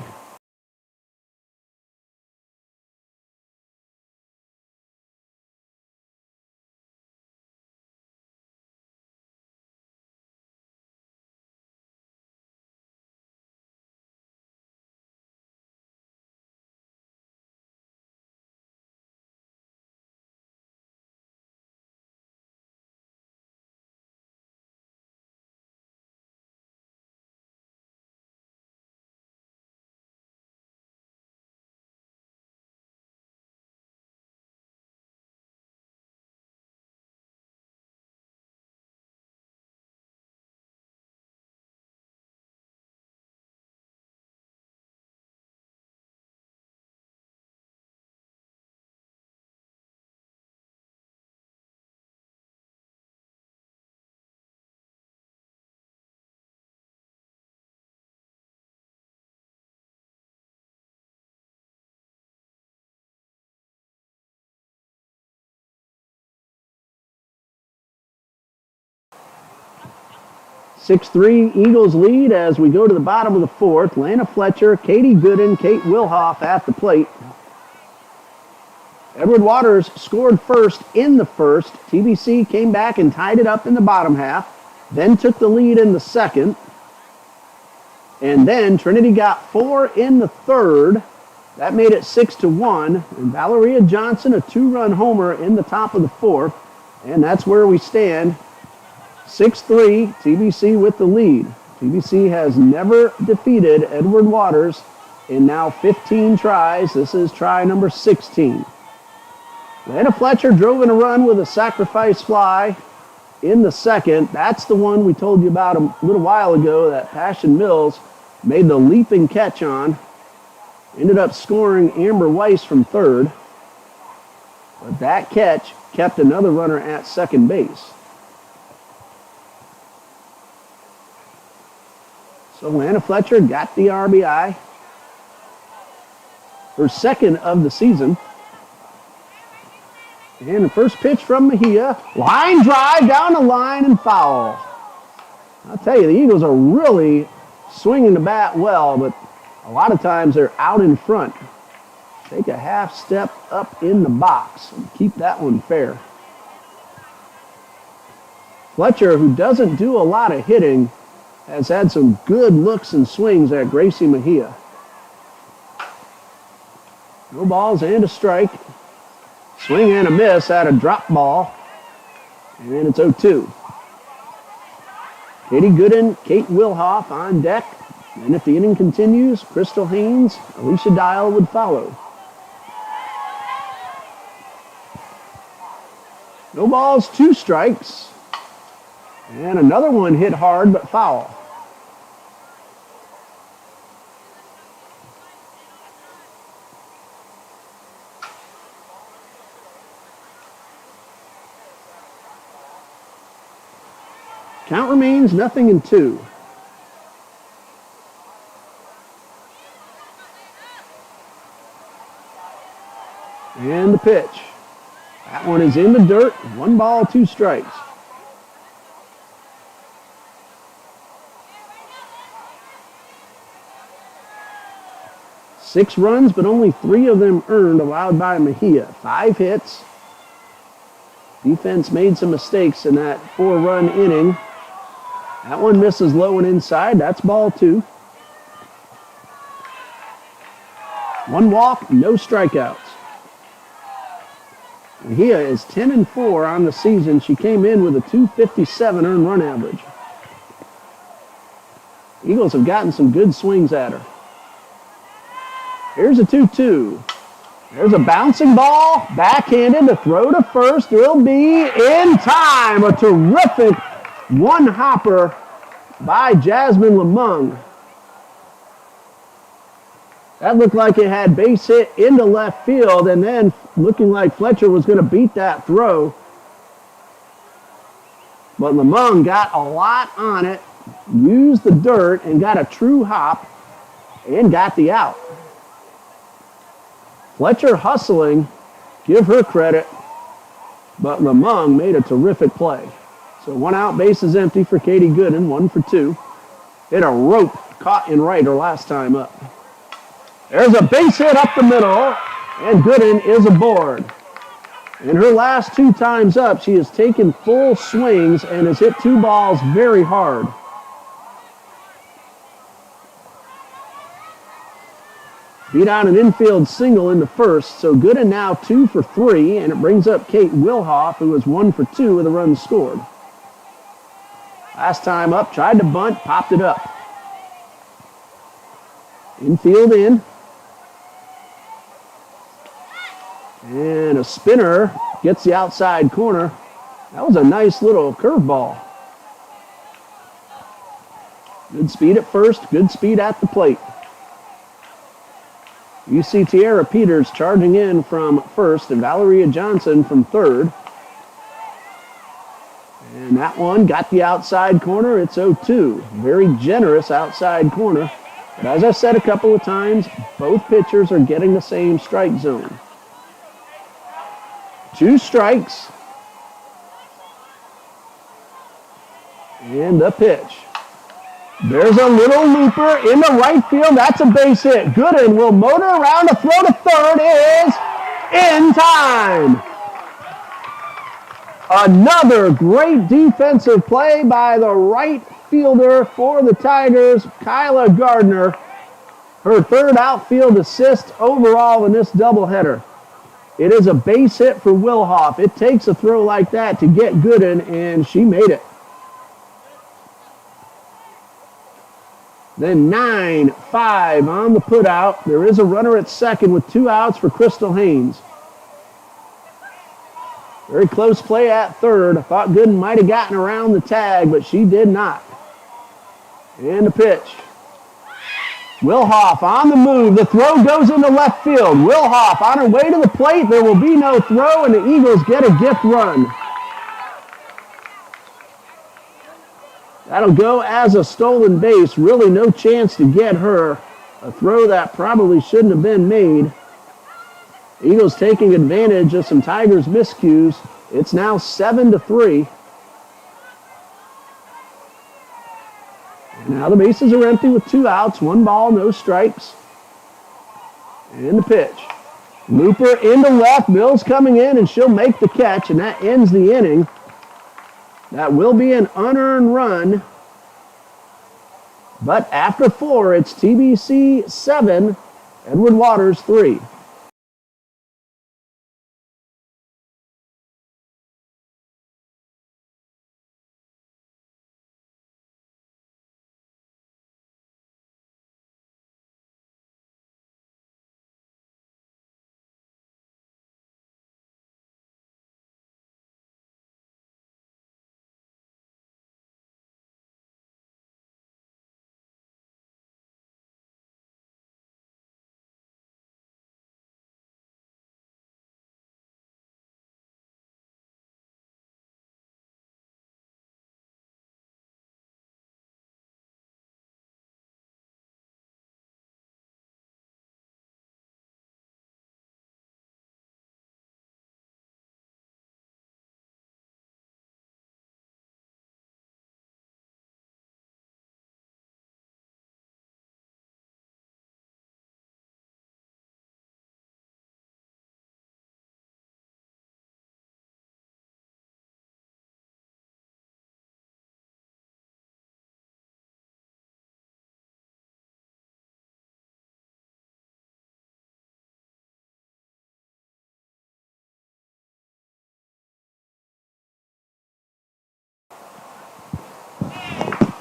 Six-3 Eagles lead as we go to the bottom of the 4th. Lana Fletcher, Katie Gooden, Kate Wilhoff at the plate. Edward Waters scored first in the 1st. TBC came back and tied it up in the bottom half, then took the lead in the 2nd. And then Trinity got 4 in the 3rd. That made it 6-1. And Valeria Johnson, a 2-run homer in the top of the 4th. And that's where we stand. 6-3, TBC with the lead. TBC has never defeated Edward Waters in now 15 tries. This is try number 16. Lana Fletcher drove in a run with a sacrifice fly in the 2nd. That's the one we told you about a little while ago that Passion Mills made the leaping catch on. Ended up scoring Amber Weiss from 3rd. But that catch kept another runner at second base. So Lana Fletcher got the RBI. Her 2nd of the season. And the first pitch from Mejia. Line drive down the line and foul. I'll tell you, the Eagles are really swinging the bat well, but a lot of times they're out in front. Take a half step up in the box and keep that one fair. Fletcher, who doesn't do a lot of hitting, has had some good looks and swings at Gracie Mejia. No balls and a strike. Swing and a miss at a drop ball. And it's 0-2. Katie Gooden, Kate Wilhoff on deck. And if the inning continues, Crystal Haynes, Alicia Dial would follow. No balls, 2 strikes. And another one hit hard but foul. Count remains 0-2. And the pitch. That one is in the dirt. 1 ball, 2 strikes. Six runs, but only 3 of them earned, allowed by Mejia. 5 hits. Defense made some mistakes in that 4-run inning. That one misses low and inside. That's ball 2. 1 walk, no strikeouts. Mejia is 10-4 on the season. She came in with a .257 earned run average. Eagles have gotten some good swings at her. Here's a 2-2. There's a bouncing ball, backhanded to throw to first. It'll be in time. A terrific one-hopper by Jasmine Lamung. That looked like it had base hit into left field, and then looking like Fletcher was going to beat that throw. But Lamung got a lot on it, used the dirt, and got a true hop, and got the out. Fletcher hustling, give her credit, but Lamung made a terrific play. So 1 out, bases empty for Katie Gooden, 1 for 2. Hit a rope, caught in right her last time up. There's a base hit up the middle, and Gooden is aboard. In her last 2 times up, she has taken full swings and has hit 2 balls very hard. Beat on an infield single in the first, so Gooden now 2 for 3, and it brings up Kate Wilhoff, who was 1 for 2 with a run scored. Last time up, tried to bunt, popped it up. Infield in. And a spinner gets the outside corner. That was a nice little curveball. Good speed at first, good speed at the plate. You see Tiara Peters charging in from first and Valeria Johnson from third. And that one got the outside corner. It's 0-2. Very generous outside corner. But as I said a couple of times, both pitchers are getting the same strike zone. 2 strikes. And the pitch. There's a little looper in the right field. That's a base hit. Gooden will motor around. A throw to third is in time. Another great defensive play by the right fielder for the Tigers, Kyla Gardner. Her 3rd outfield assist overall in this doubleheader. It is a base hit for Wilhoff. It takes a throw like that to get Gooden, and she made it. Then 9-5 on the putout. There is a runner at second with 2 outs for Crystal Haynes. Very close play at third. I thought Gooden might have gotten around the tag, but she did not. And the pitch. Wilhoff on the move. The throw goes into left field. Wilhoff on her way to the plate. There will be no throw, and the Eagles get a gift run. That'll go as a stolen base. Really no chance to get her. A throw that probably shouldn't have been made. Eagles taking advantage of some Tigers miscues. It's now 7-3. And now the bases are empty with 2 outs, 1 ball, no strikes. And the pitch. Looper into left. Mills coming in, and she'll make the catch, and that ends the inning. That will be an unearned run. But after 4, it's TBC 7, Edward Waters 3.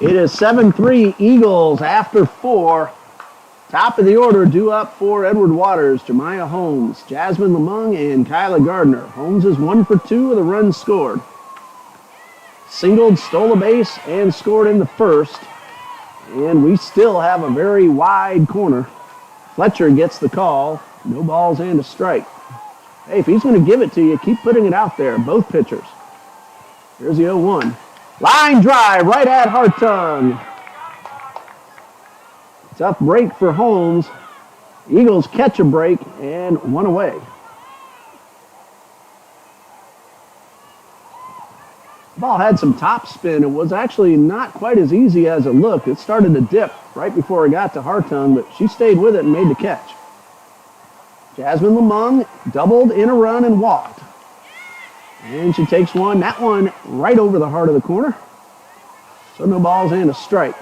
It is 7-3 Eagles after 4. Top of the order due up for Edward Waters, Jemiah Holmes, Jasmine Lamung, and Kyla Gardner. Holmes is 1 for 2 with a run scored. Singled, stole a base, and scored in the first. And we still have a very wide corner. Fletcher gets the call. No balls and a strike. Hey, if he's going to give it to you, keep putting it out there, both pitchers. Here's the 0-1. Line drive right at Hartung. Tough break for Holmes. Eagles catch a break and one away. Ball had some top spin. It was actually not quite as easy as it looked. It started to dip right before it got to Hartung, but she stayed with it and made the catch. Jasmine Lamung doubled in a run and walked. And she takes one. That one right over the heart of the corner. So no balls and a strike.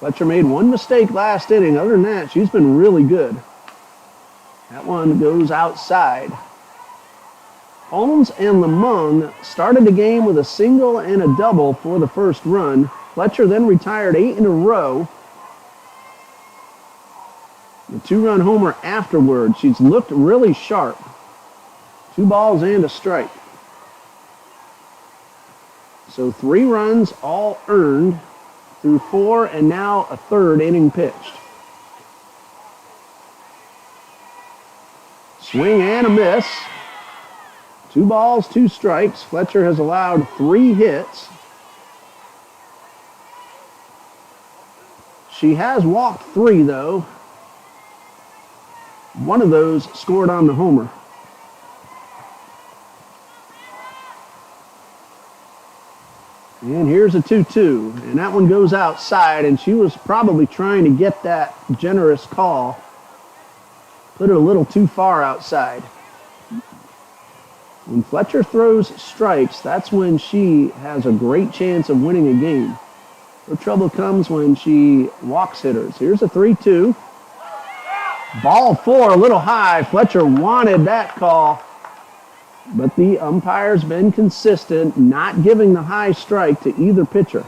Fletcher made one mistake last inning. Other than that, she's been really good. That one goes outside. Holmes and Lamung started the game with a single and a double for the first run. Fletcher then retired 8 in a row. The 2-run homer afterward. She's looked really sharp. 2 balls and a strike. So 3 runs all earned through 4 and now a third inning pitched. Swing and a miss. 2 balls, 2 strikes. Fletcher has allowed 3 hits. She has walked 3 though. One of those scored on the homer. And here's a 2-2, and that one goes outside, and she was probably trying to get that generous call. Put it a little too far outside. When Fletcher throws strikes, that's when she has a great chance of winning a game. Her trouble comes when she walks hitters. Here's a 3-2. Ball 4, a little high. Fletcher wanted that call. But the umpire's been consistent, not giving the high strike to either pitcher.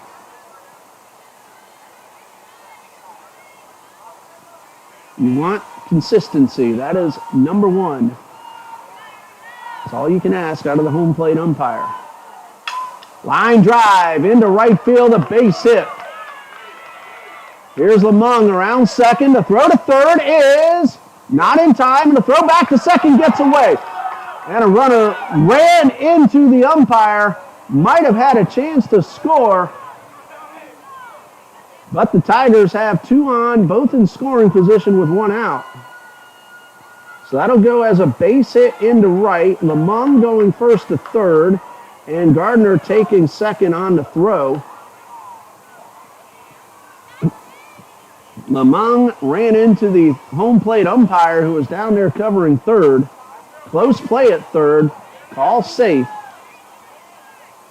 You want consistency. That is number 1. That's all you can ask out of the home plate umpire. Line drive into right field, a base hit. Here's Lamung around second. The throw to third is not in time, and the throw back to second gets away. And a runner ran into the umpire, might have had a chance to score, but the Tigers have 2 on, both in scoring position with 1 out. So that'll go as a base hit into right. Lamung going first to third, and Gardner taking second on the throw. Lamung ran into the home plate umpire who was down there covering third. Close play at third, call safe.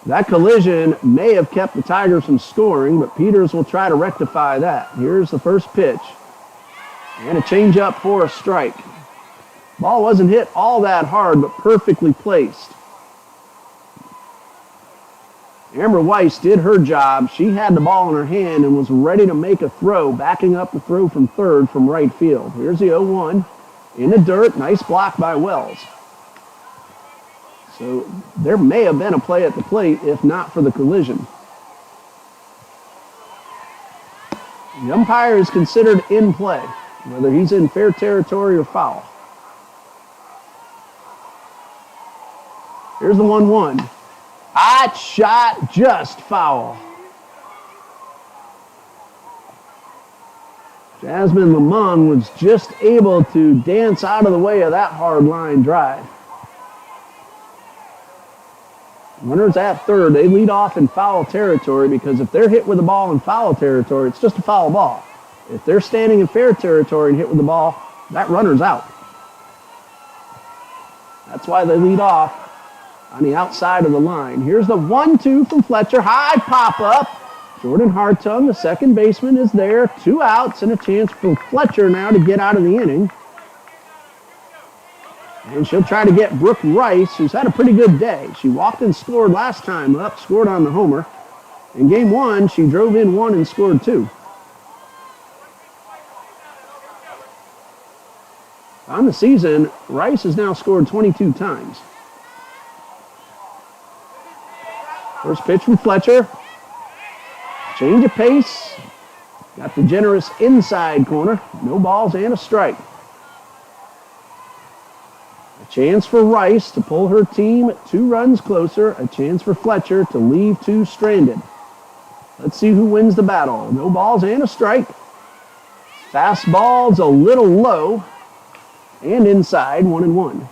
That collision may have kept the Tigers from scoring, but Peters will try to rectify that. Here's the first pitch. And a changeup for a strike. Ball wasn't hit all that hard, but perfectly placed. Amber Weiss did her job. She had the ball in her hand and was ready to make a throw, backing up the throw from third from right field. Here's the 0-1. In the dirt, nice block by Wells. So there may have been a play at the plate if not for the collision. The umpire is considered in play, whether he's in fair territory or foul. Here's the 1-1. Hot shot, just foul. Jasmine Lamung was just able to dance out of the way of that hard line drive. Runners at third, they lead off in foul territory because if they're hit with the ball in foul territory, it's just a foul ball. If they're standing in fair territory and hit with the ball, that runner's out. That's why they lead off on the outside of the line. Here's the 1-2 from Fletcher. High pop-up. Jordan Hartung, the second baseman, is there. 2 outs and a chance for Fletcher now to get out of the inning. And she'll try to get Brooke Rice, who's had a pretty good day. She walked and scored last time up, scored on the homer. In game one, she drove in one and scored two. On the season, Rice has now scored 22 times. First pitch from Fletcher. Change of pace. Got the generous inside corner. No balls and a strike. A chance for Rice to pull her team 2 runs closer. A chance for Fletcher to leave 2 stranded. Let's see who wins the battle. No balls and a strike. Fastball's a little low. And inside, 1-1.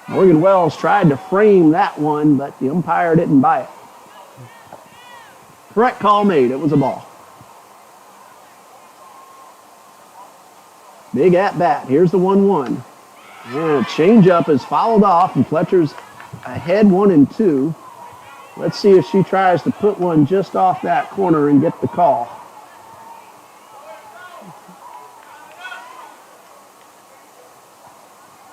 Morgan Wells tried to frame that one, but the umpire didn't buy it. Correct call made. It was a ball. Big at bat. Here's the 1-1. And changeup is fouled off, and Fletcher's ahead 1-2. Let's see if she tries to put one just off that corner and get the call.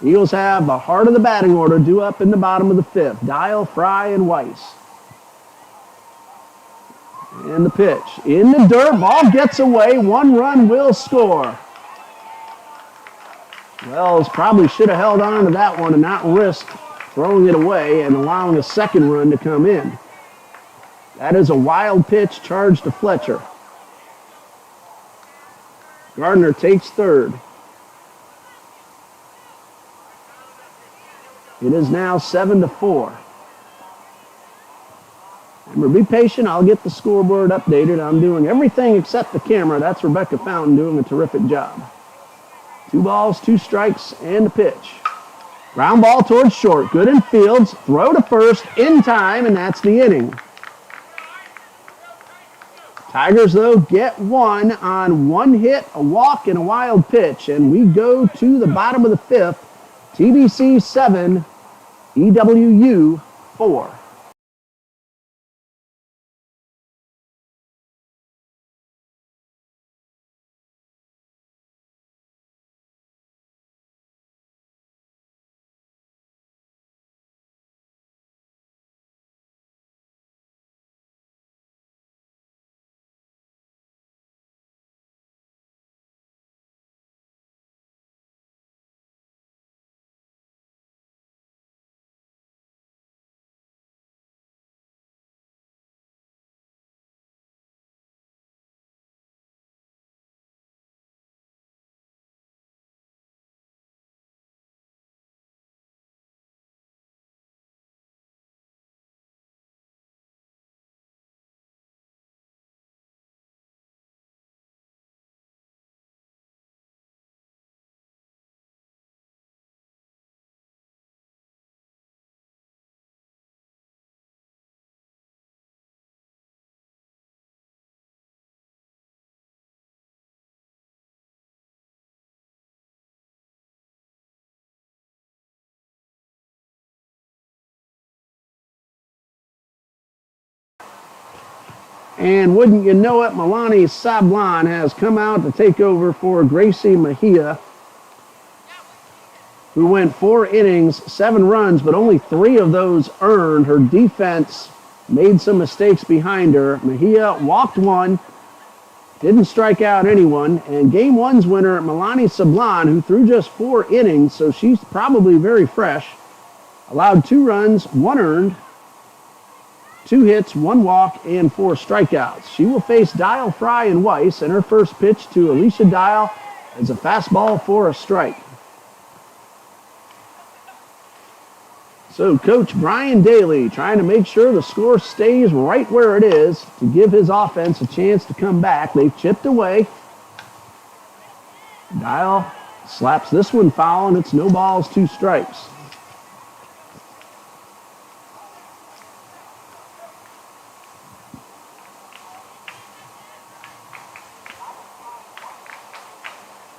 Eagles have the heart of the batting order due up in the bottom of the 5th. Dial, Fry, and Weiss. And the pitch. In the dirt. Ball gets away. 1 run will score. Wells probably should have held on to that one and not risked throwing it away and allowing a second run to come in. That is a wild pitch charged to Fletcher. Gardner takes third. It is now 7-4. Remember, be patient. I'll get the scoreboard updated. I'm doing everything except the camera. That's Rebecca Fountain doing a terrific job. 2 balls, 2 strikes, and a pitch. Ground ball towards short. Good in fields. Throw to first in time, and that's the inning. Tigers, though, get one on 1 hit, a walk, and a wild pitch. And we go to the bottom of the 5th. TBC 7, EWU 4. And wouldn't you know it, Milani Sablon has come out to take over for Gracie Mejia, who went 4 innings, 7 runs, but only 3 of those earned. Her defense made some mistakes behind her. Mejia walked 1, didn't strike out anyone, and Game 1's winner, Milani Sablon, who threw just 4 innings, so she's probably very fresh, allowed 2 runs, 1 earned, 2 hits, 1 walk, and 4 strikeouts. She will face Dial, Fry, and Weiss, and her first pitch to Alicia Dial is a fastball for a strike. So Coach Brian Daly trying to make sure the score stays right where it is to give his offense a chance to come back. They've chipped away. Dial slaps this one foul, and it's no balls, 2 strikes.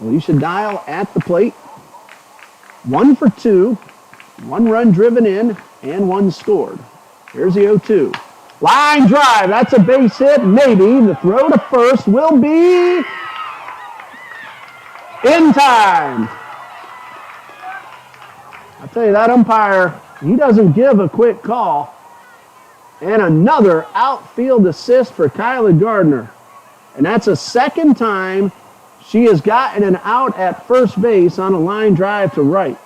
Alicia Dial at the plate. 1 for 2. 1 run driven in and 1 scored. Here's the 0-2. Line drive. That's a base hit. Maybe. The throw to first will be in time. Tell you, that umpire, he doesn't give a quick call. And another outfield assist for Kyla Gardner. And that's a second time she has gotten an out at first base on a line drive to right.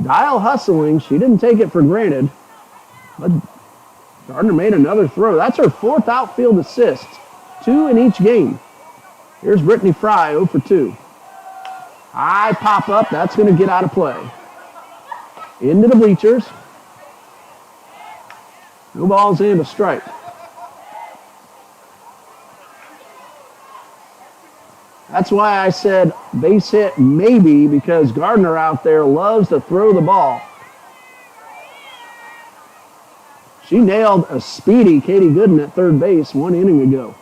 Dial hustling. She didn't take it for granted. But Gardner made another throw. That's her fourth outfield assist. 2 in each game. Here's Brittany Fry, 0 for 2. High pop up. That's going to get out of play. Into the bleachers. No balls and a strike. That's why I said base hit maybe, because Gardner out there loves to throw the ball. She nailed a speedy Katie Gooden at third base 1 inning ago.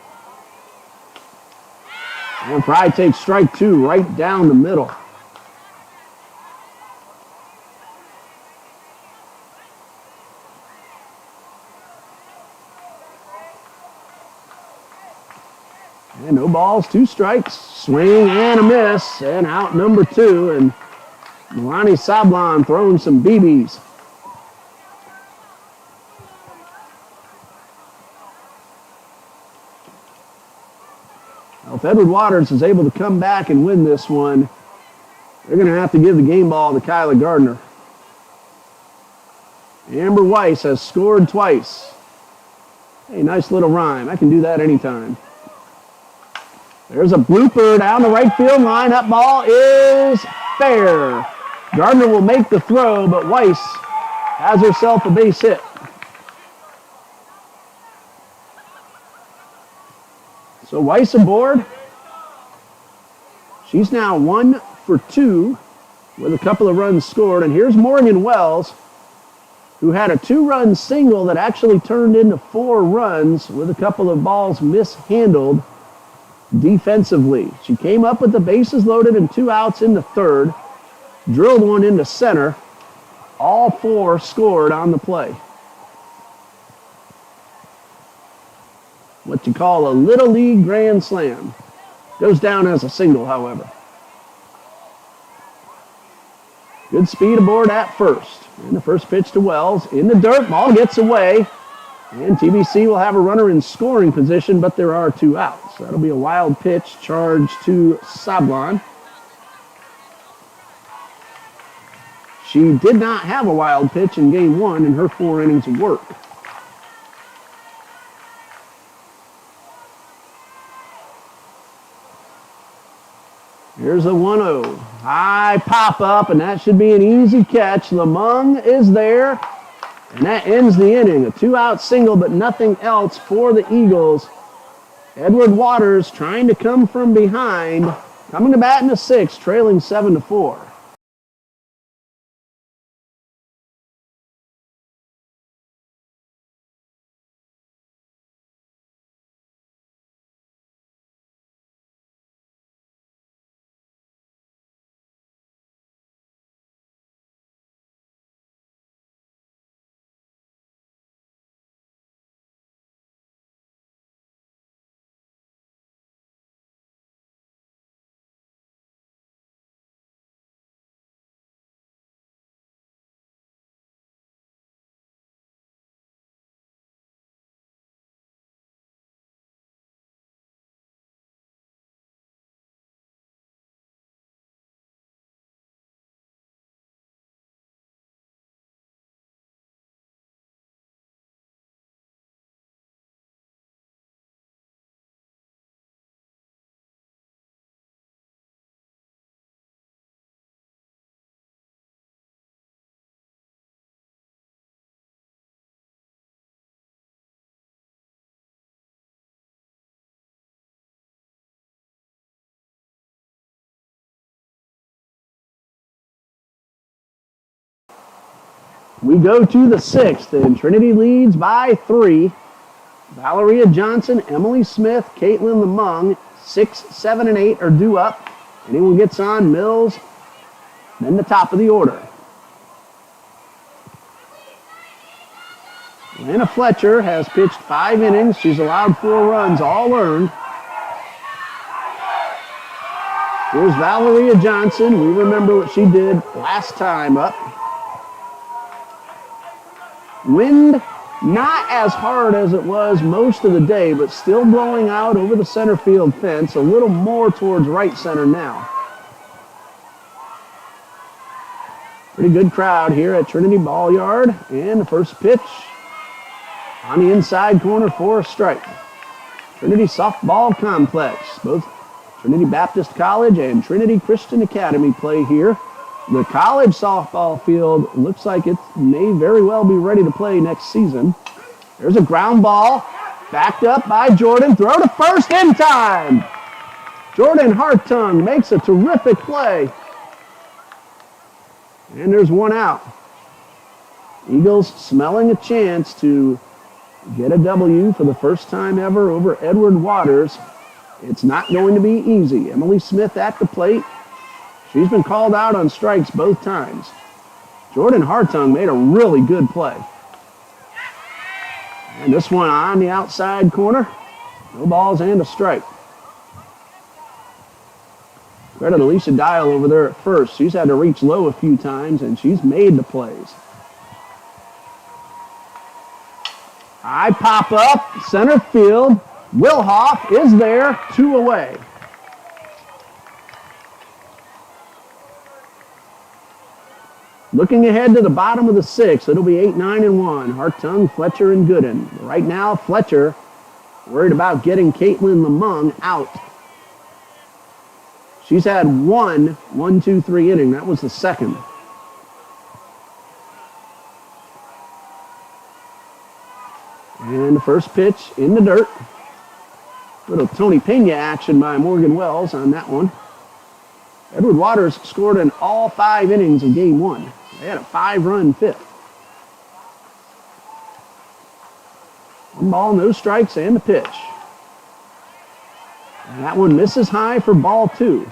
And Fry takes strike 2 right down the middle. And no balls, 2 strikes. Swing and a miss. And out number 2. And Milani Sablon throwing some BBs. Well, if Edward Waters is able to come back and win this one, they're going to have to give the game ball to Kyla Gardner. Amber Weiss has scored twice. Hey, nice little rhyme. I can do that anytime. There's a blooper down the right field line. That ball is fair. Gardner will make the throw, but Weiss has herself a base hit. So Weiss aboard. She's now 1 for 2 with a couple of runs scored. And here's Morgan Wells, who had a 2-run single that actually turned into 4 runs with a couple of balls mishandled defensively. She came up with the bases loaded and 2 outs in the third, drilled one into center. All 4 scored on the play. What you call a Little League grand slam. Goes down as a single, however. Good speed aboard at first. And the first pitch to Wells. In the dirt, ball gets away. And TBC will have a runner in scoring position, but there are 2 outs. That'll be a wild pitch charged to Sablon. She did not have a wild pitch in game 1 in her 4 innings of work. Here's a 1-0. High pop up, and that should be an easy catch. Lamung is there, and that ends the inning. A 2-out single, but nothing else for the Eagles. Edward Waters trying to come from behind. Coming to bat in the 6th, trailing 7-4. We go to the 6th, and Trinity leads by 3. Valeria Johnson, Emily Smith, Caitlin Lamung, 6, 7, and 8 are due up. Anyone gets on, Mills, then the top of the order. Lana Fletcher has pitched 5 innings. She's allowed 4 runs, all earned. Here's Valeria Johnson. We remember what she did last time up. Wind not as hard as it was most of the day, but still blowing out over the center field fence, a little more towards right center now. Pretty good crowd here at Trinity Ball Yard. And the first pitch on the inside corner for a strike. Trinity Softball Complex. Both Trinity Baptist College and Trinity Christian Academy play here. The college softball field looks like it may very well be ready to play next season. There's a ground ball, backed up by Jordan. Throw to first in time. Jordan Hartung makes a terrific play. And there's one out. Eagles smelling a chance to get a W for the first time ever over Edward Waters. It's not going to be easy. Emily Smith at the plate. She's been called out on strikes both times. Jordan Hartung made a really good play. And this one on the outside corner. No balls and a strike. Credit Alicia Dial over there at first. She's had to reach low a few times, and she's made the plays. I pop up, center field. Wilhoff is there, 2 away. Looking ahead to the bottom of the 6th, it'll be 8, 9, and 1. Hartung, Fletcher, and Gooden. Right now, Fletcher worried about getting Caitlin Lamung out. She's had 1 2-3 inning. That was the second. And the first pitch in the dirt. Little Tony Pena action by Morgan Wells on that one. Edward Waters scored in all 5 innings of game 1. They had a 5-run 5th. 1 ball, no strikes, and the pitch. And that one misses high for ball 2.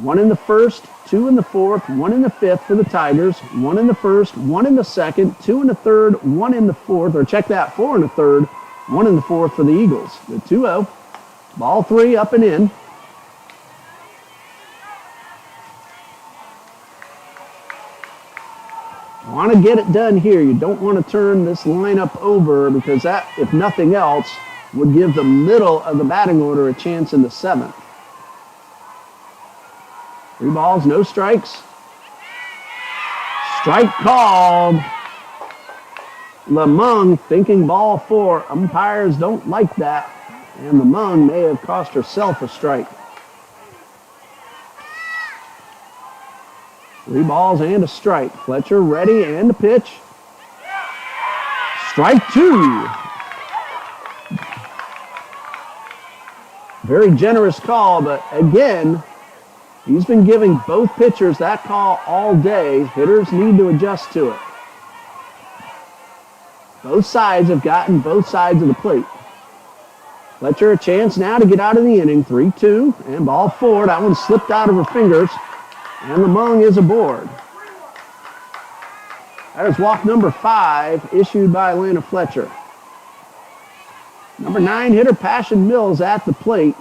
1 in the first, 2 in the fourth, 1 in the 5th for the Tigers. 1 in the first, 1 in the second, 2 in the third, 1 in the fourth, or check that, 4 in the third, 1 in the fourth for the Eagles. The 2-0. Ball 3 up and in. Want to get it done here. You don't want to turn this lineup over because that, if nothing else, would give the middle of the batting order a chance in the 7th. 3 balls, no strikes. Strike called. Lamung thinking ball 4. Umpires don't like that. And Lamung may have cost herself a strike. 3 balls and a strike. Fletcher ready and the pitch. Strike 2. Very generous call, but again, he's been giving both pitchers that call all day. Hitters need to adjust to it. Both sides have gotten both sides of the plate. Fletcher a chance now to get out of the inning. 3-2 and ball 4. That one slipped out of her fingers. And Lamung is aboard. That is walk number 5 issued by Atlanta Fletcher. Number 9 hitter Passion Mills at the plate.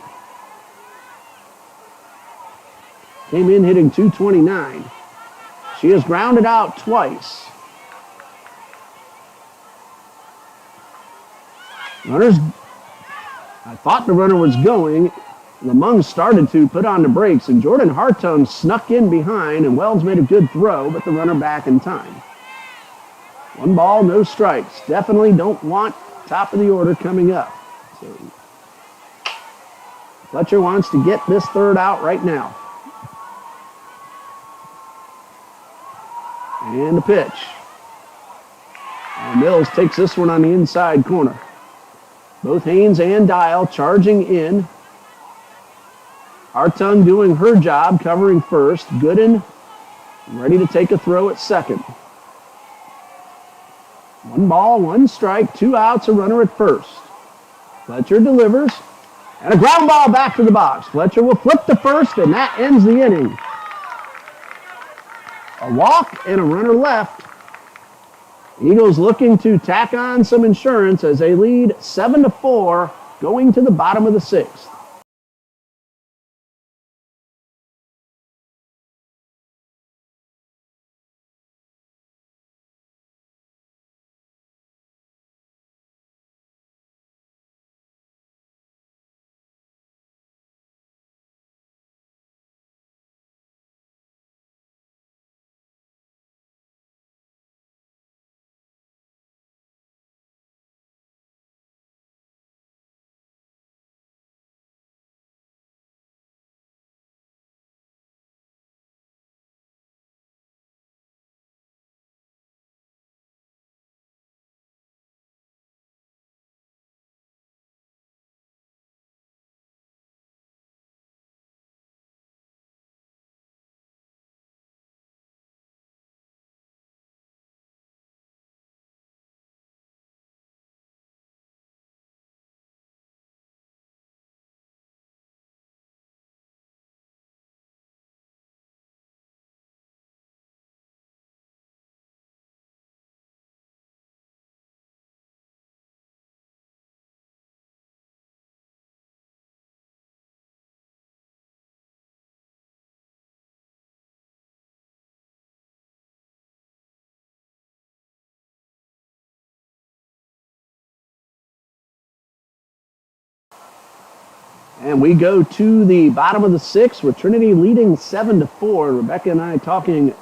Came in hitting .229. She has grounded out twice. Runners, I thought the runner was going. Lamung started to put on the brakes, and Jordan Hartung snuck in behind, and Wells made a good throw, but the runner back in time. 1 ball, no strikes. Definitely don't want top of the order coming up. So Fletcher wants to get this 3rd out right now. And the pitch. And Mills takes this one on the inside corner. Both Haynes and Dial charging in. Hartung doing her job, covering first. Gooden ready to take a throw at second. 1 ball, 1 strike, 2 outs, a runner at first. Fletcher delivers, and a ground ball back to the box. Fletcher will flip to first, and that ends the inning. A walk and a runner left. Eagles looking to tack on some insurance as they lead 7-4 going to the bottom of the 6th. And we go to the bottom of the sixth with Trinity leading 7-4. Rebecca and I talking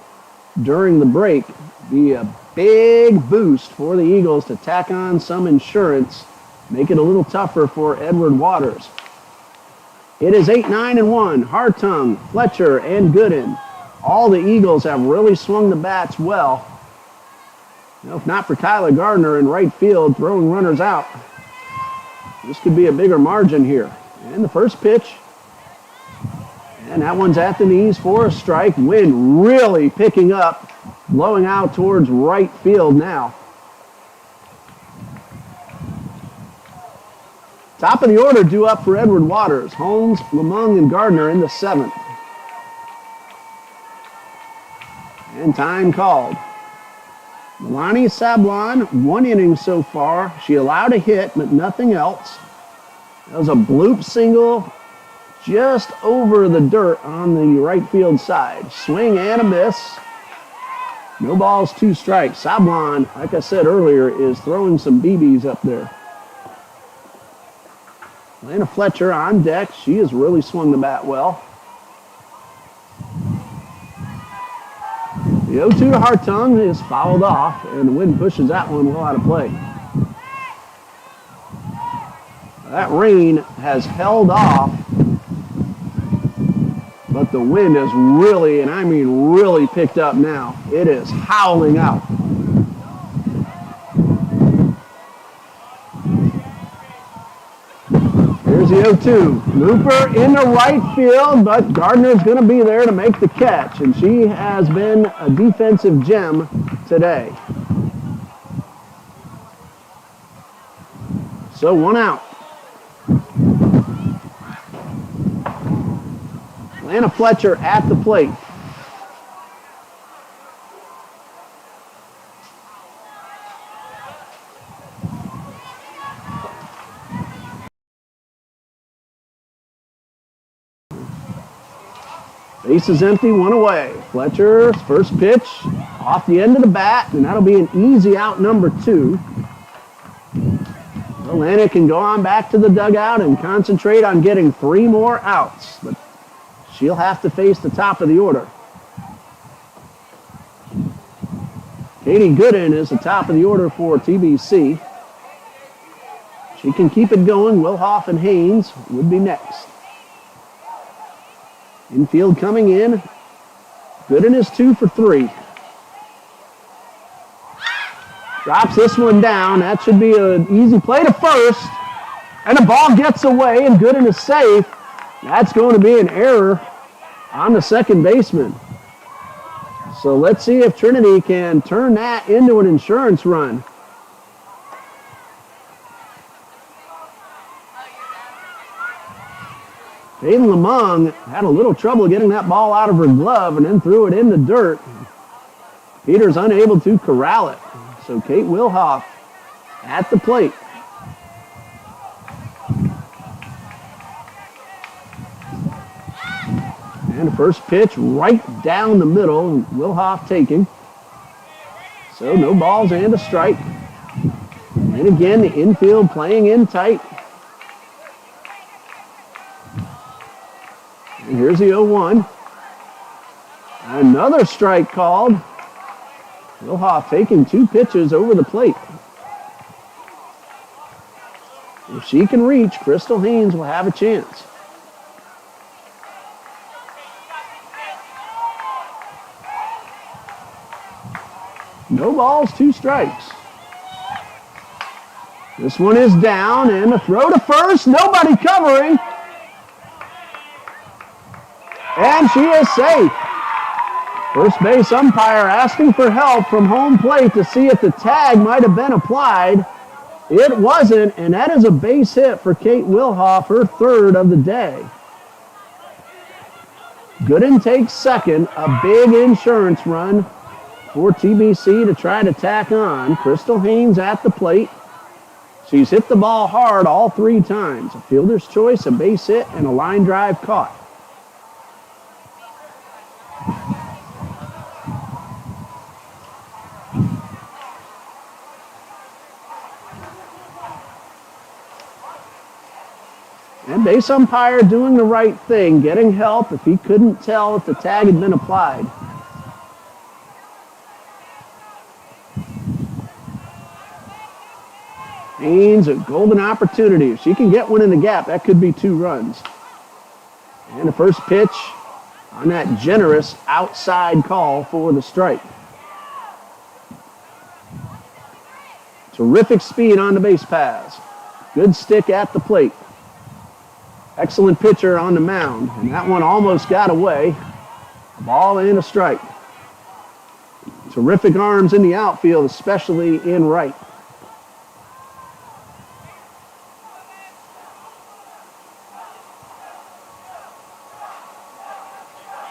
during the break. Be a big boost for the Eagles to tack on some insurance, make it a little tougher for Edward Waters. It is 8-9-1. Hartung, Fletcher, and Gooden. All the Eagles have really swung the bats well. You know, if not for Kyler Gardner in right field throwing runners out, this could be a bigger margin here. And the first pitch, and that one's at the knees for a strike. Wind really picking up, blowing out towards right field now. Top of the order due up for Edward Waters. Holmes, Lamung, and Gardner in the seventh. And time called. Milani Sablon, 1 inning so far. She allowed a hit, but nothing else. That was a bloop single just over the dirt on the right field side. Swing and a miss. No balls, 2 strikes. Sablon, like I said earlier, is throwing some BBs up there. Lana Fletcher on deck. She has really swung the bat well. The 0-2 to Hartung is fouled off, and the wind pushes that one well out of play. That rain has held off, but the wind has really, and I mean really, picked up now. It is howling out. Here's the 0-2. Looper in the right field, but Gardner's going to be there to make the catch, and she has been a defensive gem today. So 1 out. Lana Fletcher at the plate. Base is empty, 1 away. Fletcher's first pitch off the end of the bat, and that'll be an easy out number 2. Lana can go on back to the dugout and concentrate on getting 3 more outs, but she'll have to face the top of the order. Katie Gooden is the top of the order for TBC. She can keep it going. Wilhoff and Haynes would be next. Infield coming in. Gooden is 2 for 3. Drops this one down. That should be an easy play to first. And the ball gets away, and Gooden is safe. That's going to be an error on the second baseman. So let's see if Trinity can turn that into an insurance run. Hayden Lamung had a little trouble getting that ball out of her glove and then threw it in the dirt. Peters unable to corral it. So Kate Wilhoff at the plate. And the first pitch right down the middle, Wilhoff taking. So no balls and a strike. And again, the infield playing in tight. And here's the 0-1. Another strike called. Wilhoff taking 2 pitches over the plate. If she can reach, Crystal Haynes will have a chance. No balls, 2 strikes. This one is down, and a throw to first. Nobody covering. And she is safe. First base umpire asking for help from home plate to see if the tag might have been applied. It wasn't, and that is a base hit for Kate Wilhoff, her 3rd of the day. Gooden takes second, a big insurance run for TBC to try to tack on. Crystal Haynes at the plate. She's hit the ball hard all 3 times. A fielder's choice, a base hit, and a line drive caught. And base umpire doing the right thing, getting help if he couldn't tell if the tag had been applied. Haynes, a golden opportunity. If she can get one in the gap, that could be 2 runs. And the first pitch on that generous outside call for the strike. Terrific speed on the base paths. Good stick at the plate. Excellent pitcher on the mound. And that one almost got away. A ball and a strike. Terrific arms in the outfield, especially in right.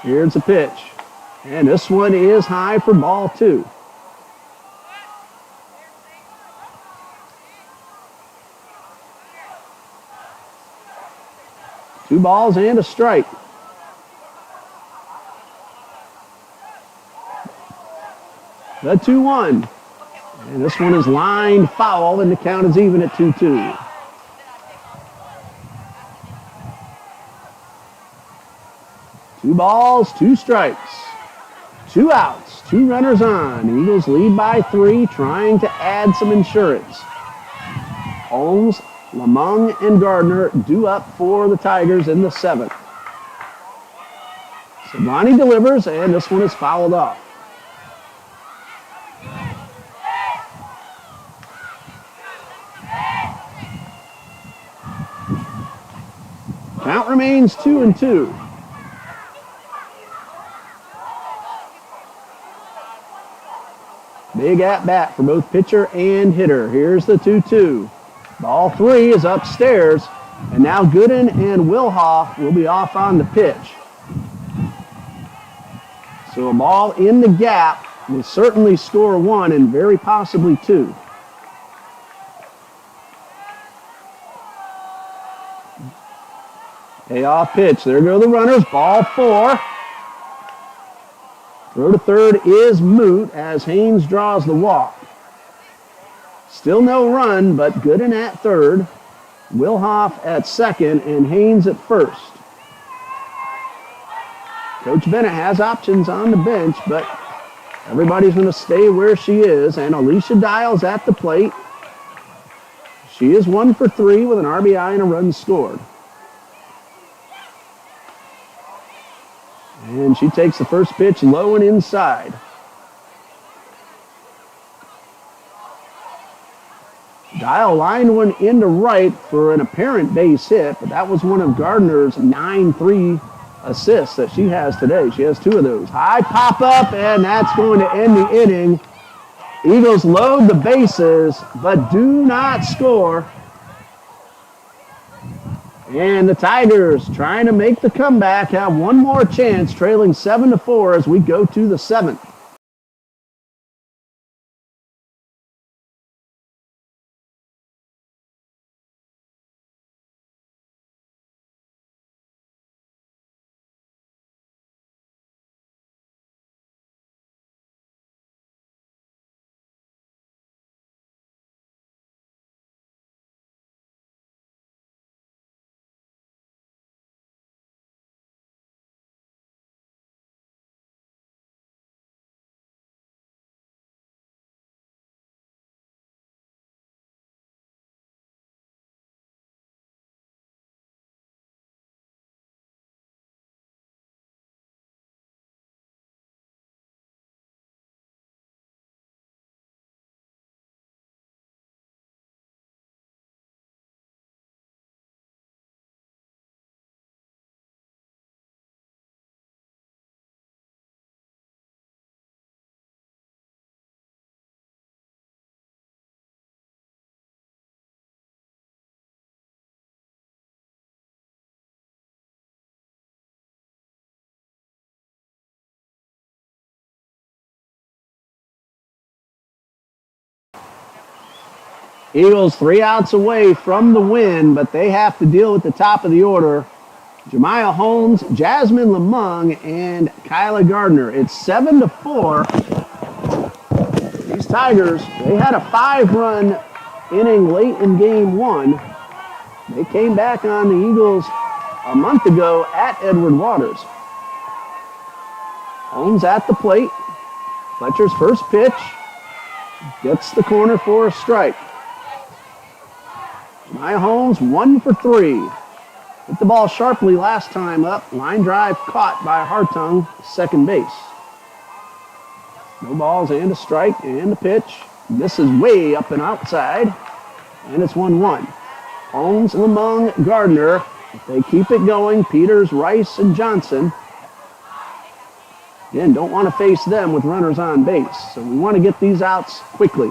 Here's a pitch. And this one is high for ball 2. Two balls and a strike. The 2-1. And this one is lined foul, and the count is even at 2-2. Two balls, 2 strikes. 2 outs, 2 runners on. Eagles lead by 3, trying to add some insurance. Holmes, Lamung, and Gardner due up for the Tigers in the 7th. Savani delivers, and this one is fouled off. Count remains 2-2. Big at-bat for both pitcher and hitter. Here's the 2-2. Ball 3 is upstairs, and now Gooden and Wilhoff will be off on the pitch. So a ball in the gap will certainly score 1 and very possibly 2. Payoff pitch. There go the runners. Ball 4. Throw to third is moot as Haynes draws the walk. Still no run, but Gooden at third, Wilhoff at second, and Haynes at first. Coach Bennett has options on the bench, but everybody's going to stay where she is, and Alicia Dials at the plate. She is 1 for 3 with an RBI and a run scored. And she takes the first pitch low and inside. Dial lined one into right for an apparent base hit, but that was one of Gardner's 9-3 assists that she has today. She has 2 of those. High pop up, and that's going to end the inning. Eagles load the bases, but do not score. And the Tigers, trying to make the comeback, have one more chance, trailing 7-4 as we go to the 7th. Eagles 3 outs away from the win, but they have to deal with the top of the order. Jemiah Holmes, Jasmine Lamung, and Kyla Gardner. It's 7-4. These Tigers, they had a 5-run inning late in game 1. They came back on the Eagles a month ago at Edward Waters. Holmes at the plate. Fletcher's first pitch. Gets the corner for a strike. Maya Holmes 1 for 3. Hit the ball sharply last time up. Line drive caught by Hartung, second base. No balls and a strike and a pitch. This is way up and outside. And it's 1-1. Holmes, Lamung, Gardner. If they keep it going, Peters, Rice, and Johnson. Again, don't want to face them with runners on base. So we want to get these outs quickly.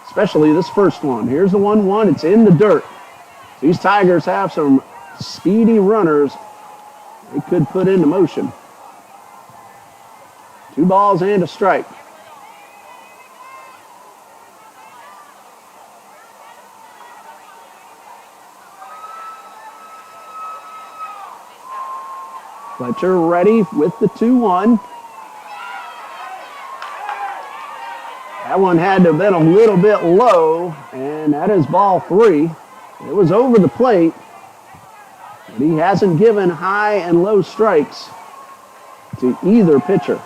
Especially this first one. Here's the 1-1. It's in the dirt. These Tigers have some speedy runners they could put into motion. 2 balls and a strike. Fletcher ready with the 2-1. That one had to have been a little bit low, and that is ball 3. It was over the plate, but he hasn't given high and low strikes to either pitcher.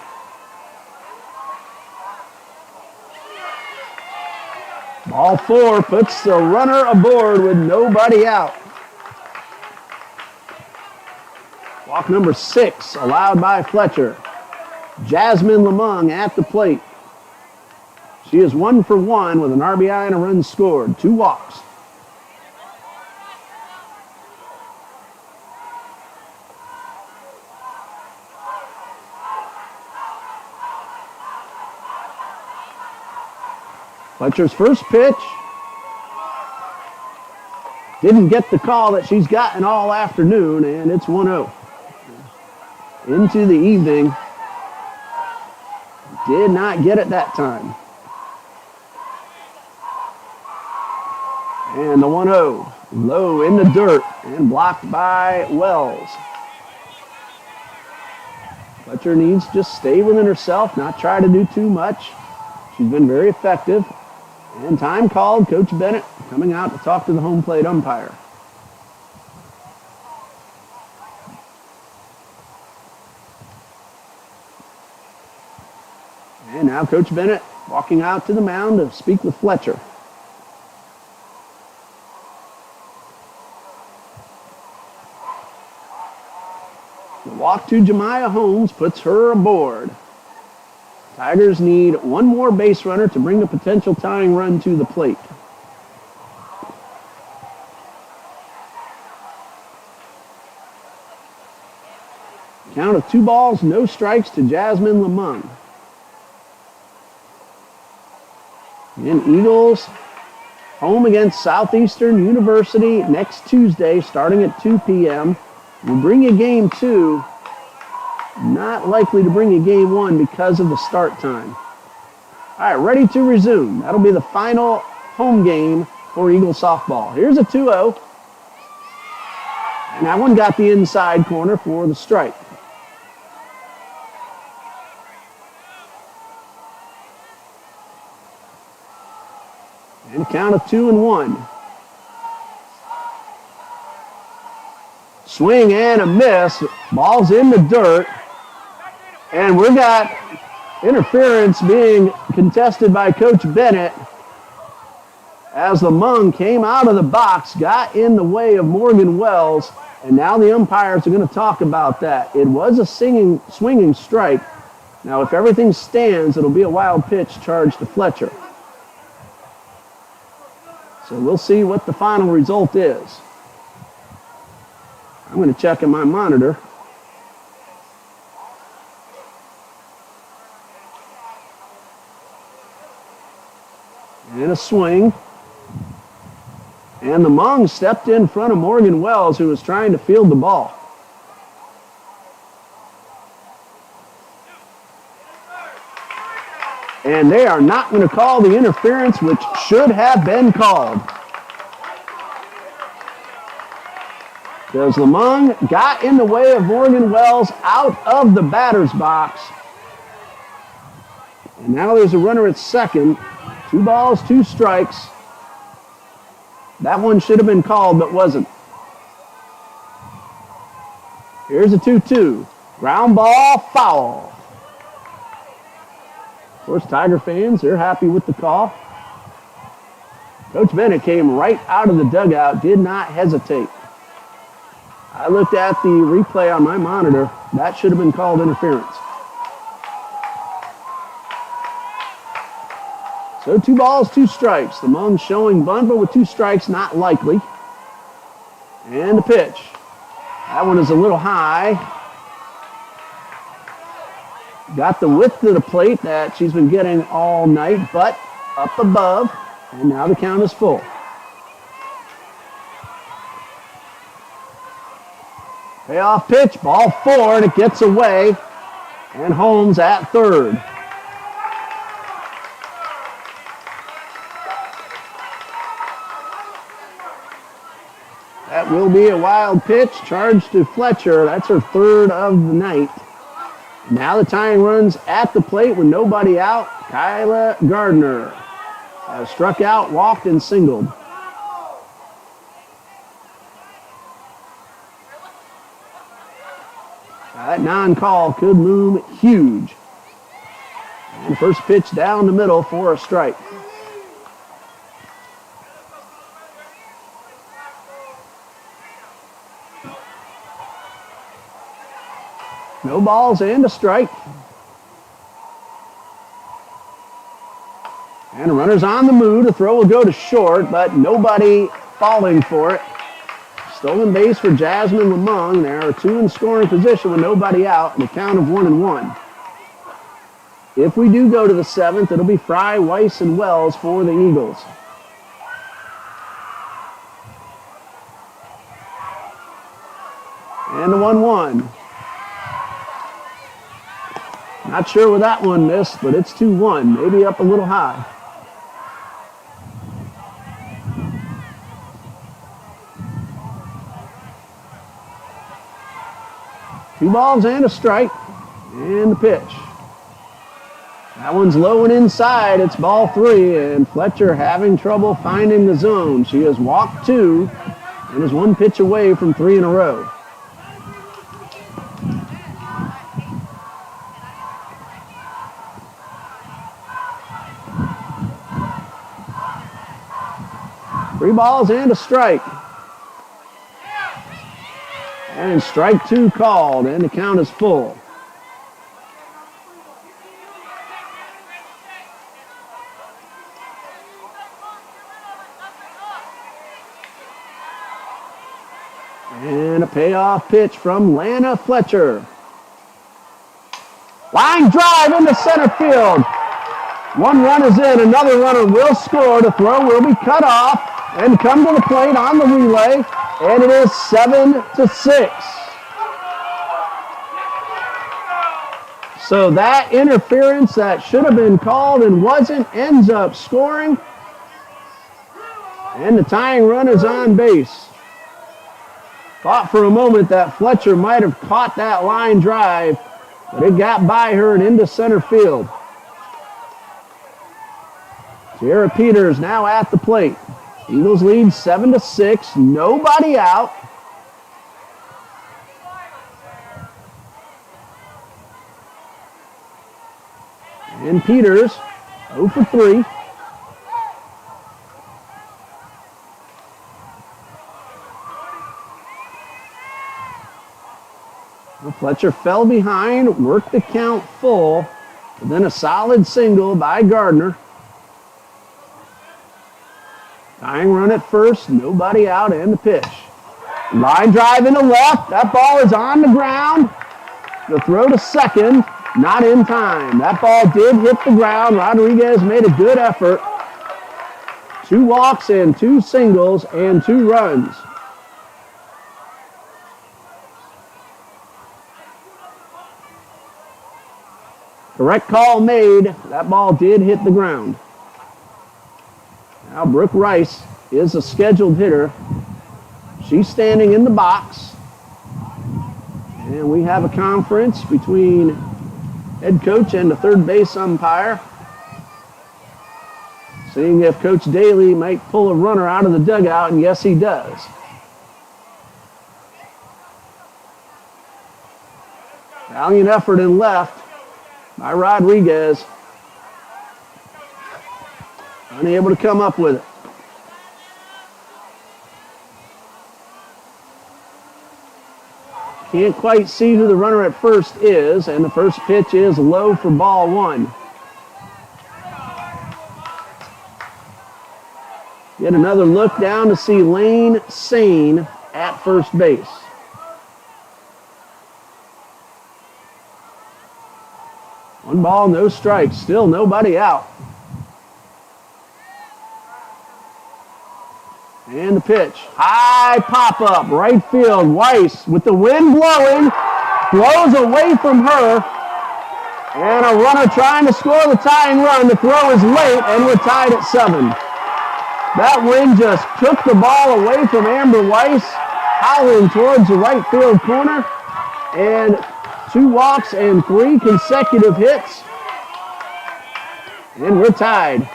Ball 4 puts the runner aboard with nobody out. Walk number 6 allowed by Fletcher. Jasmine Lamung at the plate. She is 1 for 1 with an RBI and a run scored. 2 walks. Fletcher's first pitch. Didn't get the call that she's gotten all afternoon, and it's 1-0. Into the evening. Did not get it that time. And the 1-0, low in the dirt and blocked by Wells. Fletcher needs to just stay within herself, not try to do too much. She's been very effective. And time called, Coach Bennett coming out to talk to the home plate umpire. And now Coach Bennett walking out to the mound to speak with Fletcher. The walk to Jemiah Holmes puts her aboard. Tigers need one more base runner to bring a potential tying run to the plate. Count of 2 balls, no strikes to Jasmine Lamung. And Eagles home against Southeastern University next Tuesday starting at 2 p.m. We'll bring you game 2. Not likely to bring you game 1 because of the start time. All right, ready to resume. That'll be the final home game for Eagle softball. Here's a 2-0. And that one got the inside corner for the strike. And a count of 2-1. Swing and a miss. Ball's in the dirt. And we got interference being contested by Coach Bennett as Lamung came out of the box, got in the way of Morgan Wells, and now the umpires are going to talk about that. It was a swinging strike. Now, if everything stands, it'll be a wild pitch charged to Fletcher. So we'll see what the final result is. I'm going to check in my monitor. And a swing. And the Lamung stepped in front of Morgan Wells, who was trying to field the ball. And they are not going to call the interference, which should have been called. Because Lamung got in the way of Morgan Wells out of the batter's box. And now there's a runner at second. 2 balls, 2 strikes. That one should have been called, but wasn't. Here's a 2-2. Ground ball, foul. Of course, Tiger fans, they're happy with the call. Coach Bennett came right out of the dugout, did not hesitate. I looked at the replay on my monitor. That should have been called interference. So 2 balls, 2 strikes. The Muns showing bunt, but with 2 strikes, not likely. And the pitch. That one is a little high. Got the width of the plate that she's been getting all night, but up above. And now the count is full. Payoff pitch, ball 4, and it gets away. And Holmes at third. That will be a wild pitch, charged to Fletcher. That's her third of the night. Now the tying runs at the plate with nobody out. Kyla Gardner struck out, walked, and singled. That non-call could loom huge. And first pitch down the middle for a strike. No balls and a strike. And the runner's on the move. The throw will go to short, but nobody falling for it. Stolen base for Jasmine Lamong. There are 2 in scoring position with nobody out, and a count of 1-1. If we do go to the 7th, it'll be Fry, Weiss, and Wells for the Eagles. And the 1-1. Not sure where that one missed, but it's 2-1, maybe up a little high. Two balls and a strike, and the pitch. That one's low and inside. It's ball 3, and Fletcher having trouble finding the zone. She has walked 2 and is 1 pitch away from 3 in a row. Three balls and a strike. And strike 2 called, and the count is full. And a payoff pitch from Lana Fletcher. Line drive into center field. 1 run is in. Another runner will score. The throw will be cut off and come to the plate on the relay. And it is 7-6. So that interference that should have been called and wasn't ends up scoring. And the tying run is on base. Thought for a moment that Fletcher might have caught that line drive, but it got by her and into center field. Sierra Peters now at the plate. Eagles lead 7-6, nobody out. And Peters 0 for 3. Fletcher fell behind, worked the count full, but then a solid single by Gardner. Tying run at first, nobody out, and the pitch. Line drive into left, that ball is on the ground. The throw to second, not in time. That ball did hit the ground. Rodriguez made a good effort. 2 walks and 2 singles and 2 runs. Correct call made. That ball did hit the ground. Now Brooke Rice is a scheduled hitter. She's standing in the box. And we have a conference between head coach and the third base umpire. Seeing if Coach Daly might pull a runner out of the dugout, and yes, he does. Valiant effort in left by Rodriguez. Unable to come up with it. Can't quite see who the runner at first is, and the first pitch is low for ball one. Get another look down to see Lane Sane at first base. One ball, no strikes. Still nobody out. And the pitch. High pop-up, right field. Weiss with the wind blowing. Blows away from her. And a runner trying to score the tying run. The throw is late, and we're tied at 7. That wind just took the ball away from Amber Weiss, howling towards the right field corner. And 2 walks and 3 consecutive hits. And we're tied.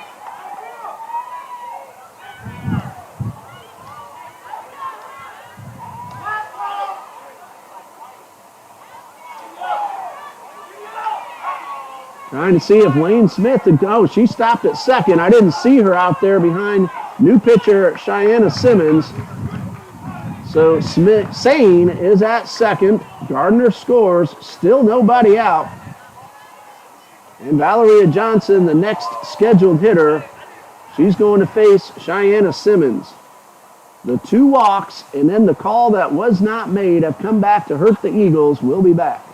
Trying to see if Lane Smith, she stopped at second. I didn't see her out there behind new pitcher Cheyenne Simmons. So Sane is at second. Gardner scores. Still nobody out. And Valeria Johnson, the next scheduled hitter, she's going to face Cheyenne Simmons. The 2 walks and then the call that was not made have come back to hurt the Eagles. We'll be back.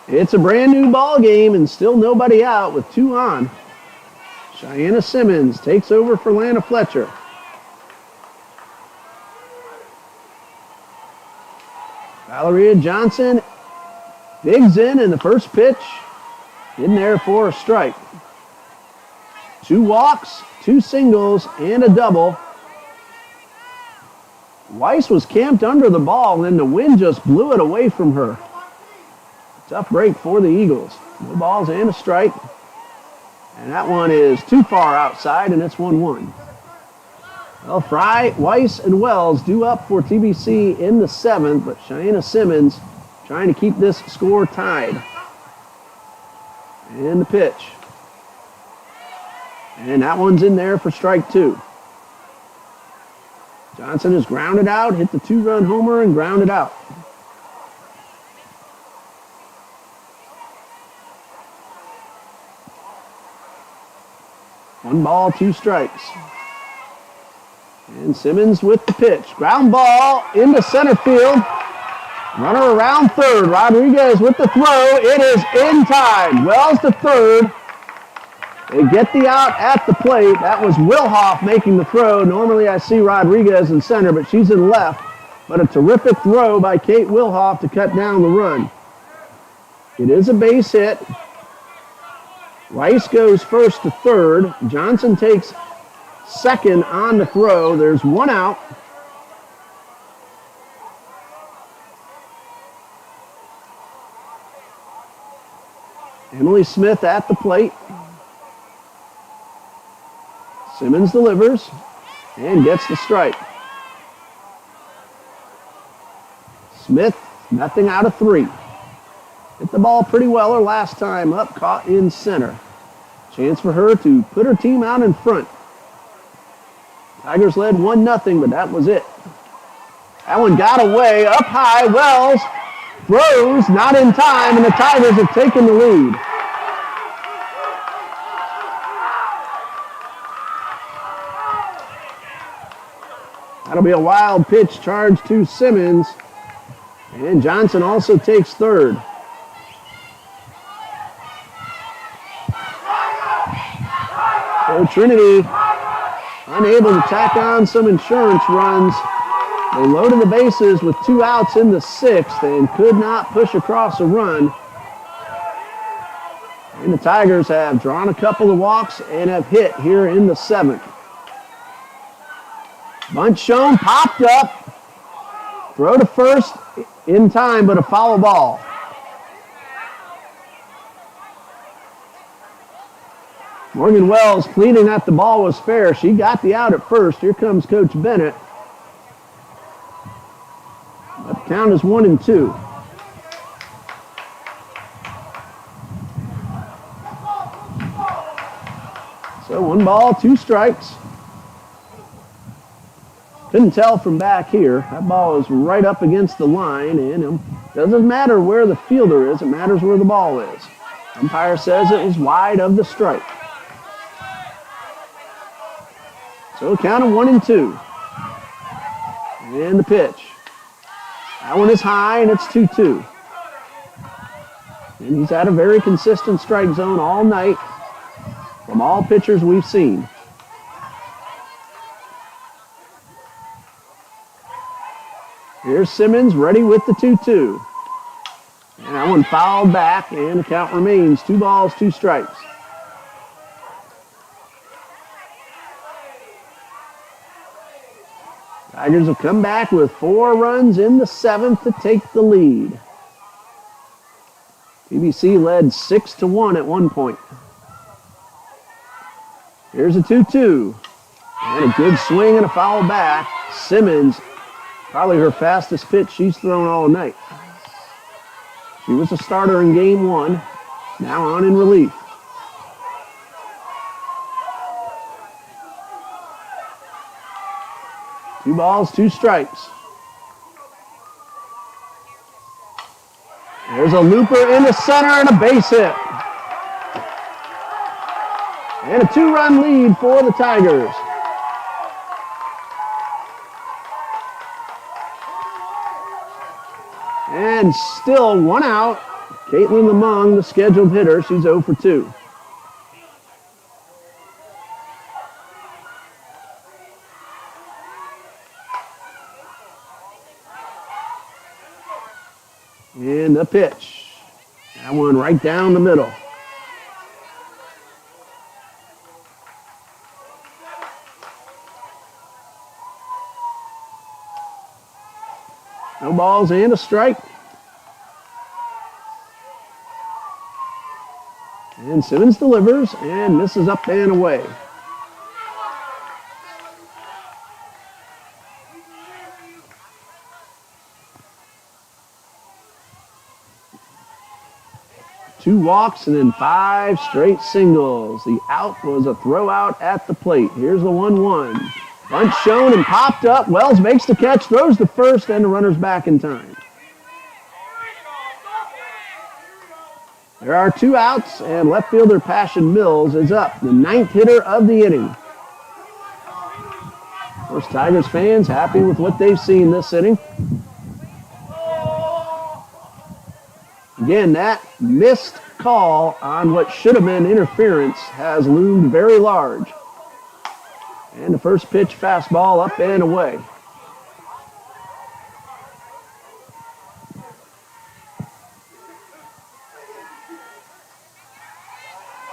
It's a brand new ball game and still nobody out with 2 on. Cheyenne Simmons takes over for Lana Fletcher. Valeria Johnson digs in the first pitch. In there for a strike. 2 walks, 2 singles, and a double. Weiss was camped under the ball and the wind just blew it away from her. Tough break for the Eagles. No balls and a strike. And that one is too far outside, and it's 1-1. Well, Fry, Weiss, and Wells due up for TBC in the 7th, but Cheyenne Simmons trying to keep this score tied. And the pitch. And that one's in there for strike 2. Johnson is grounded out, hit the 2-run homer, and grounded out. One ball, 2 strikes. And Simmons with the pitch. Ground ball into center field. Runner around third. Rodriguez with the throw. It is in time. Wells to third. They get the out at the plate. That was Wilhoff making the throw. Normally I see Rodriguez in center, but she's in left. But a terrific throw by Kate Wilhoff to cut down the run. It is a base hit. Weiss goes first to third. Johnson takes second on the throw. There's 1 out. Emily Smith at the plate. Simmons delivers and gets the strike. Smith, nothing out of 3. Hit the ball pretty well her last time up, caught in center. Chance for her to put her team out in front. Tigers led 1-0, but that was it. That one got away, up high. Wells throws, not in time, and the Tigers have taken the lead. That'll That'll be a wild pitch charge to Simmons. And Johnson also takes third. So Trinity unable to tack on some insurance runs. They loaded the bases with 2 outs in the 6th and could not push across a run. And the Tigers have drawn a couple of walks and have hit here in the 7th. Bunt shown, popped up. Throw to first in time, but a foul ball. Morgan Wells pleading that the ball was fair. She got the out at first. Here comes Coach Bennett. But the count is 1-2. So 1 ball, 2 strikes. Couldn't tell from back here. That ball is right up against the line, and it doesn't matter where the fielder is. It matters where the ball is. Umpire says it was wide of the strike. So count of 1-2. And the pitch. That one is high, and it's 2-2. And he's had a very consistent strike zone all night from all pitchers we've seen. Here's Simmons ready with the 2-2. And that one fouled back, and the count remains 2 balls, 2 strikes. Tigers have come back with 4 runs in the 7th to take the lead. TBC led 6-1 at one point. Here's a 2-2. And a good swing and a foul back. Simmons, probably her fastest pitch she's thrown all night. She was a starter in game 1, now on in relief. Two balls, 2 strikes. There's a looper in the center and a base hit. And a 2-run lead for the Tigers. And still 1 out. Caitlin Lamong, the scheduled hitter, she's 0 for 2. And the pitch. That one right down the middle. No balls and a strike. And Simmons delivers and misses up and away. Two walks and then 5 straight singles. The out was a throw out at the plate. Here's the 1-1. Bunt shown and popped up. Wells makes the catch, throws the first, and the runner's back in time. There are 2 outs, and left fielder Passion Mills is up, the 9th hitter of the inning. Of course, Tigers fans happy with what they've seen this inning. Again, that missed call on what should have been interference has loomed very large. And the first pitch fastball up and away.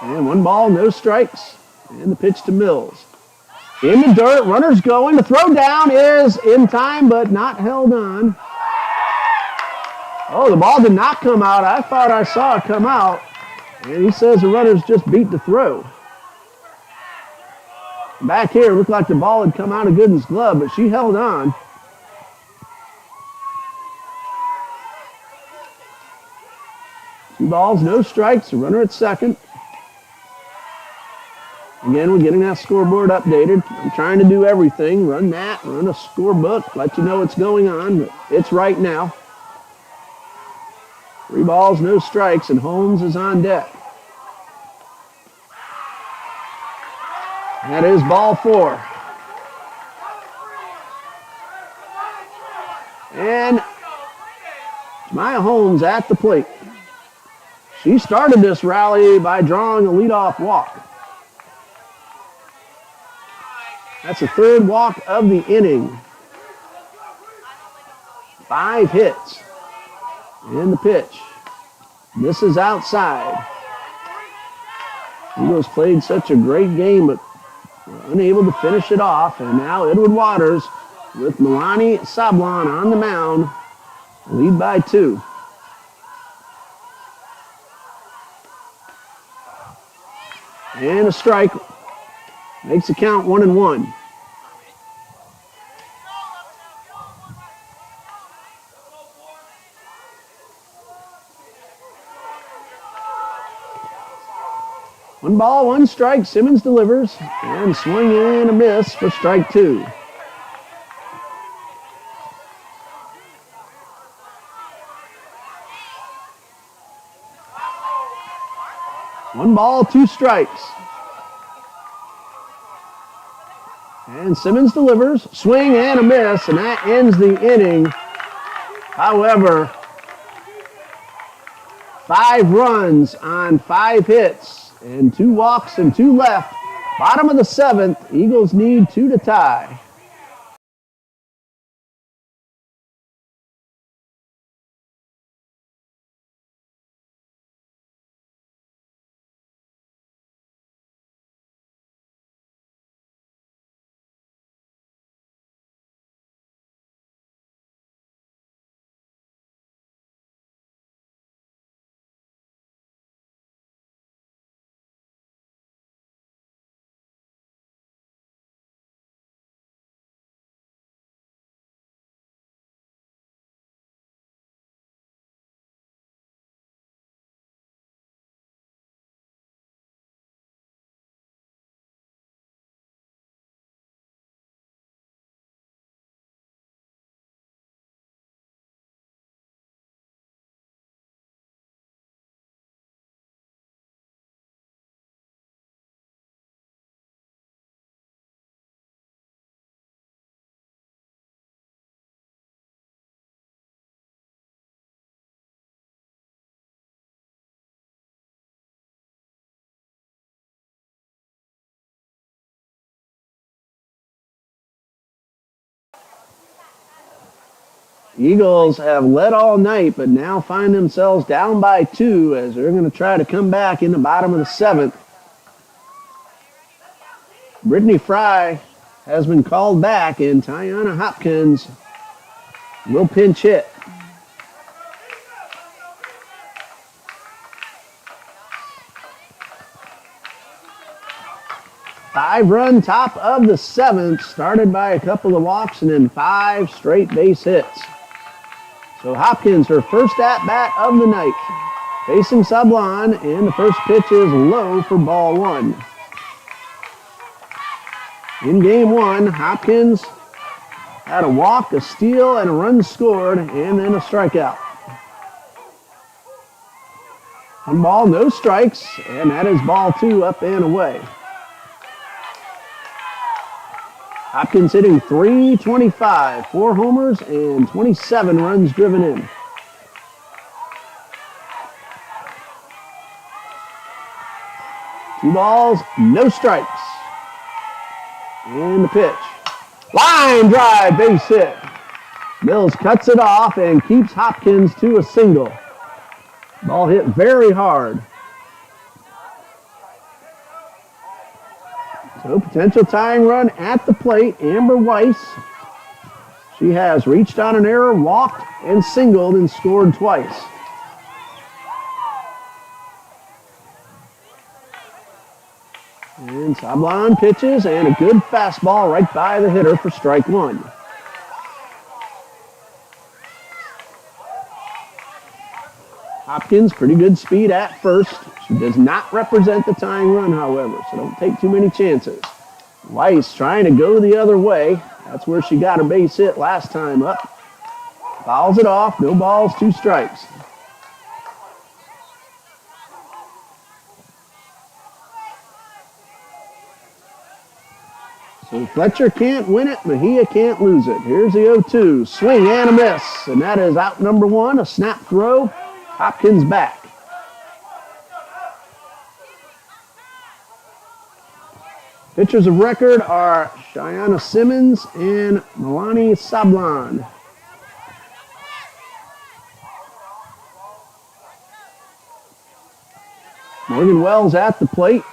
And 1 ball, no strikes. And the pitch to Mills. In the dirt, runners going. The throw down is in time, but not held on. Oh, the ball did not come out. I thought I saw it come out. And he says the runners just beat the throw. Back here, it looked like the ball had come out of Gooden's glove, but she held on. Two balls, no strikes, a runner at second. Again, we're getting that scoreboard updated. I'm trying to do everything. Run that, run a scorebook, let you know what's going on, but it's right now. 3 balls, no strikes, and Holmes is on deck. That is ball 4. And Maya Holmes at the plate. She started this rally by drawing a leadoff walk. That's the third walk of the inning. 5 hits. And the pitch. This is outside. Eagles played such a great game, but were unable to finish it off. And now Edward Waters with Milani Sablon on the mound. Lead by 2. And a strike. Makes the count 1-1. One ball, one strike. Simmons delivers. And swing and a miss for strike 2. One ball, 2 strikes. And Simmons delivers. Swing and a miss, and that ends the inning. However, 5 runs on 5 hits and 2 walks and 2 left. Bottom of the 7th, Eagles need 2 to tie. Eagles have led all night, but now find themselves down by 2 as they're going to try to come back in the bottom of the 7th. Brittany Fry has been called back, and Tiana Hopkins will pinch hit. Five-run top of the 7th, started by a couple of walks and then 5 straight base hits. So Hopkins, her first at-bat of the night, facing Sablon, and the first pitch is low for ball 1. In game 1, Hopkins had a walk, a steal, and a run scored, and then a strikeout. 1 ball, no strikes, and that is ball 2 up and away. Hopkins hitting .325, 4 homers, and 27 runs driven in. Two balls, no strikes. And the pitch. Line drive, base hit. Mills cuts it off and keeps Hopkins to a single. Ball hit very hard. So potential tying run at the plate. Amber Weiss. She has reached on an error, walked, and singled and scored twice. And Sablon pitches, and a good fastball right by the hitter for strike 1. Hopkins, pretty good speed at first. She does not represent the tying run, however, so don't take too many chances. Weiss trying to go the other way. That's where she got a base hit last time up. Fouls it off, no balls, 2 strikes. So Fletcher can't win it, Mejia can't lose it. Here's the 0-2. Swing and a miss. And that is out number one. A snap throw. Hopkins back. Pitchers of record are Cheyenne Simmons and Milani Sablan. Morgan Wells at the plate.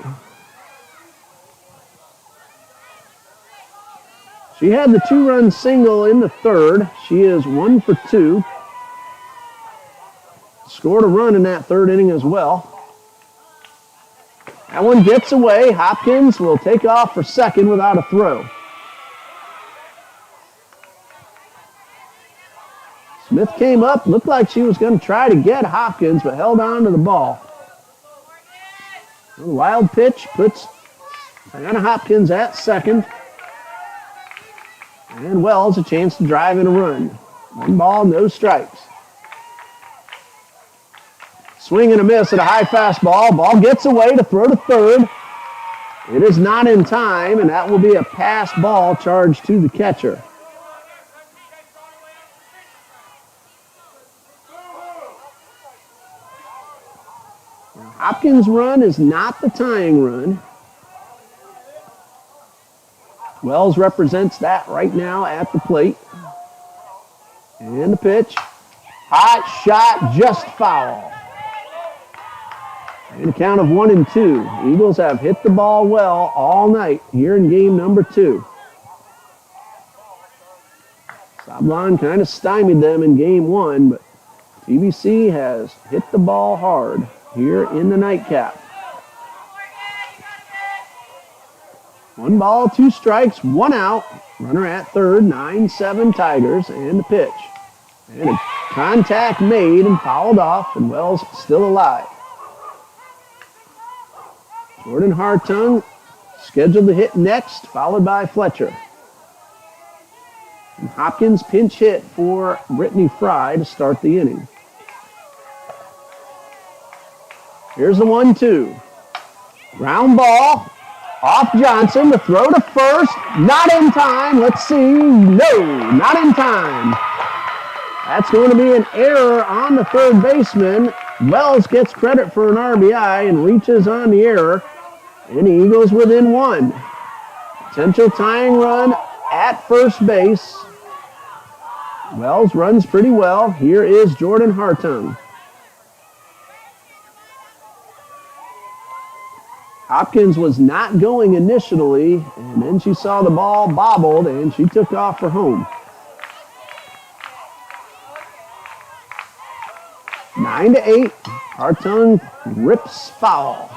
She had the 2-run single in the third. She is 1 for 2. Scored a run in that third inning as well. That one gets away. Hopkins will take off for second without a throw. Smith came up, looked like she was going to try to get Hopkins, but held on to the ball. A wild pitch puts Diana Hopkins at second. And Wells a chance to drive in a run. 1 ball, no strikes. Swing and a miss at a high fastball. Ball gets away to throw to third. It is not in time, and that will be a pass ball charged to the catcher. Hopkins' run is not the tying run. Wells represents that right now at the plate. And the pitch. Hot shot, just foul. And a count of 1-2. Eagles have hit the ball well all night here in game number 2. Sablan kind of stymied them in game 1, but TBC has hit the ball hard here in the nightcap. 1 ball, 2 strikes, 1 out. Runner at third, 9-7 Tigers, and the pitch. And a contact made and fouled off, and Wells still alive. Jordan Hartung scheduled to hit next, followed by Fletcher. And Hopkins pinch hit for Brittany Fry to start the inning. Here's the 1-2. Ground ball. Off Johnson, the throw to first. Not in time. Let's see. No, not in time. That's going to be an error on the third baseman. Wells gets credit for an RBI and reaches on the error. And the Eagles within 1. Potential tying run at first base. Wells runs pretty well. Here is Jordan Hartung. Hopkins was not going initially, and then she saw the ball bobbled, and she took off for home. 9-8. Hartung rips foul.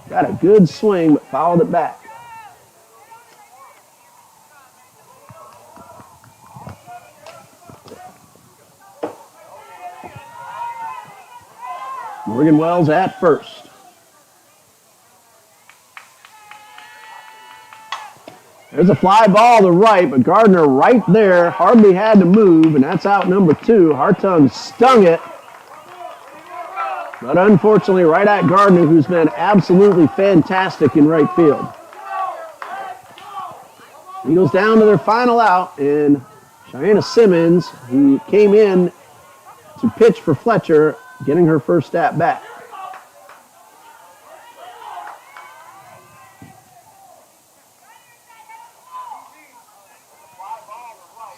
Got a good swing, but fouled it back. Morgan Wells at first. There's a fly ball to right, but Gardner right there hardly had to move, and that's out number 2. Hartung stung it. But unfortunately, right at Gardner, who's been absolutely fantastic in right field. Eagles down to their final out, and Cheyenne Simmons, who came in to pitch for Fletcher, getting her first at bat.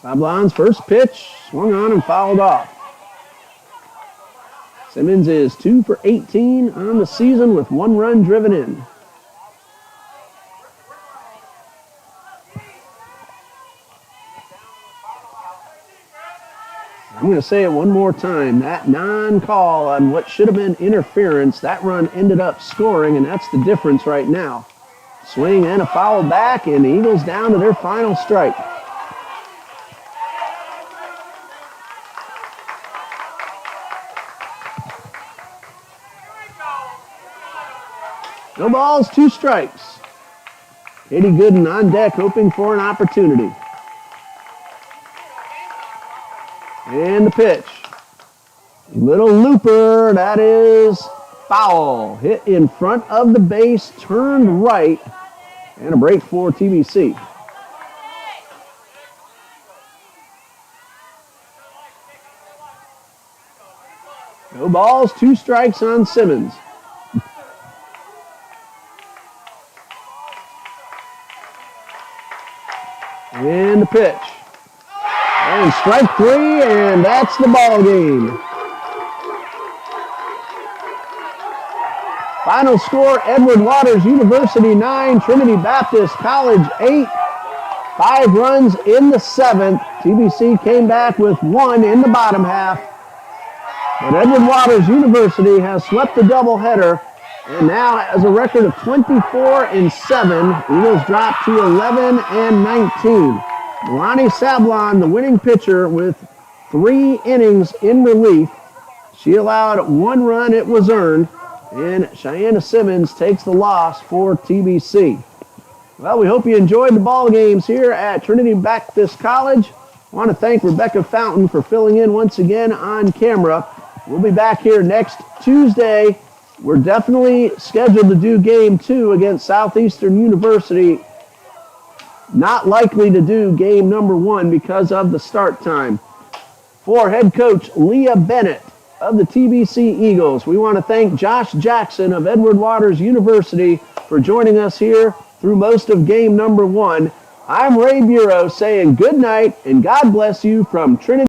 Sablan's first pitch, swung on and fouled off. Simmons is 2 for 18 on the season with 1 run driven in. I'm going to say it one more time. That non-call on what should have been interference, that run ended up scoring, and that's the difference right now. Swing and a foul back, and the Eagles down to their final strike. No balls, 2 strikes. Katie Gooden on deck, hoping for an opportunity. And the pitch. Little looper, that is foul. Hit in front of the base, turned right, and a break for TBC. No balls, 2 strikes on Simmons. And the pitch. And strike 3, and that's the ball game. Final score, Edward Waters University 9, Trinity Baptist College 8. 5 runs in the 7th. TBC came back with 1 in the bottom half. But Edward Waters University has swept the doubleheader and now has a record of 24-7. Eagles drop to 11-19. Milani Sablon, the winning pitcher, with 3 innings in relief. She allowed 1 run, it was earned, and Cheyenne Simmons takes the loss for TBC. Well, we hope you enjoyed the ball games here at Trinity Baptist College. I want to thank Rebecca Fountain for filling in once again on camera. We'll be back here next Tuesday. We're definitely scheduled to do game 2 against Southeastern University. Not likely to do game number 1 because of the start time. For head coach Leah Bennett of the TBC Eagles, we want to thank Josh Jackson of Edward Waters University for joining us here through most of game number 1. I'm Ray Bureau saying good night and God bless you from Trinity.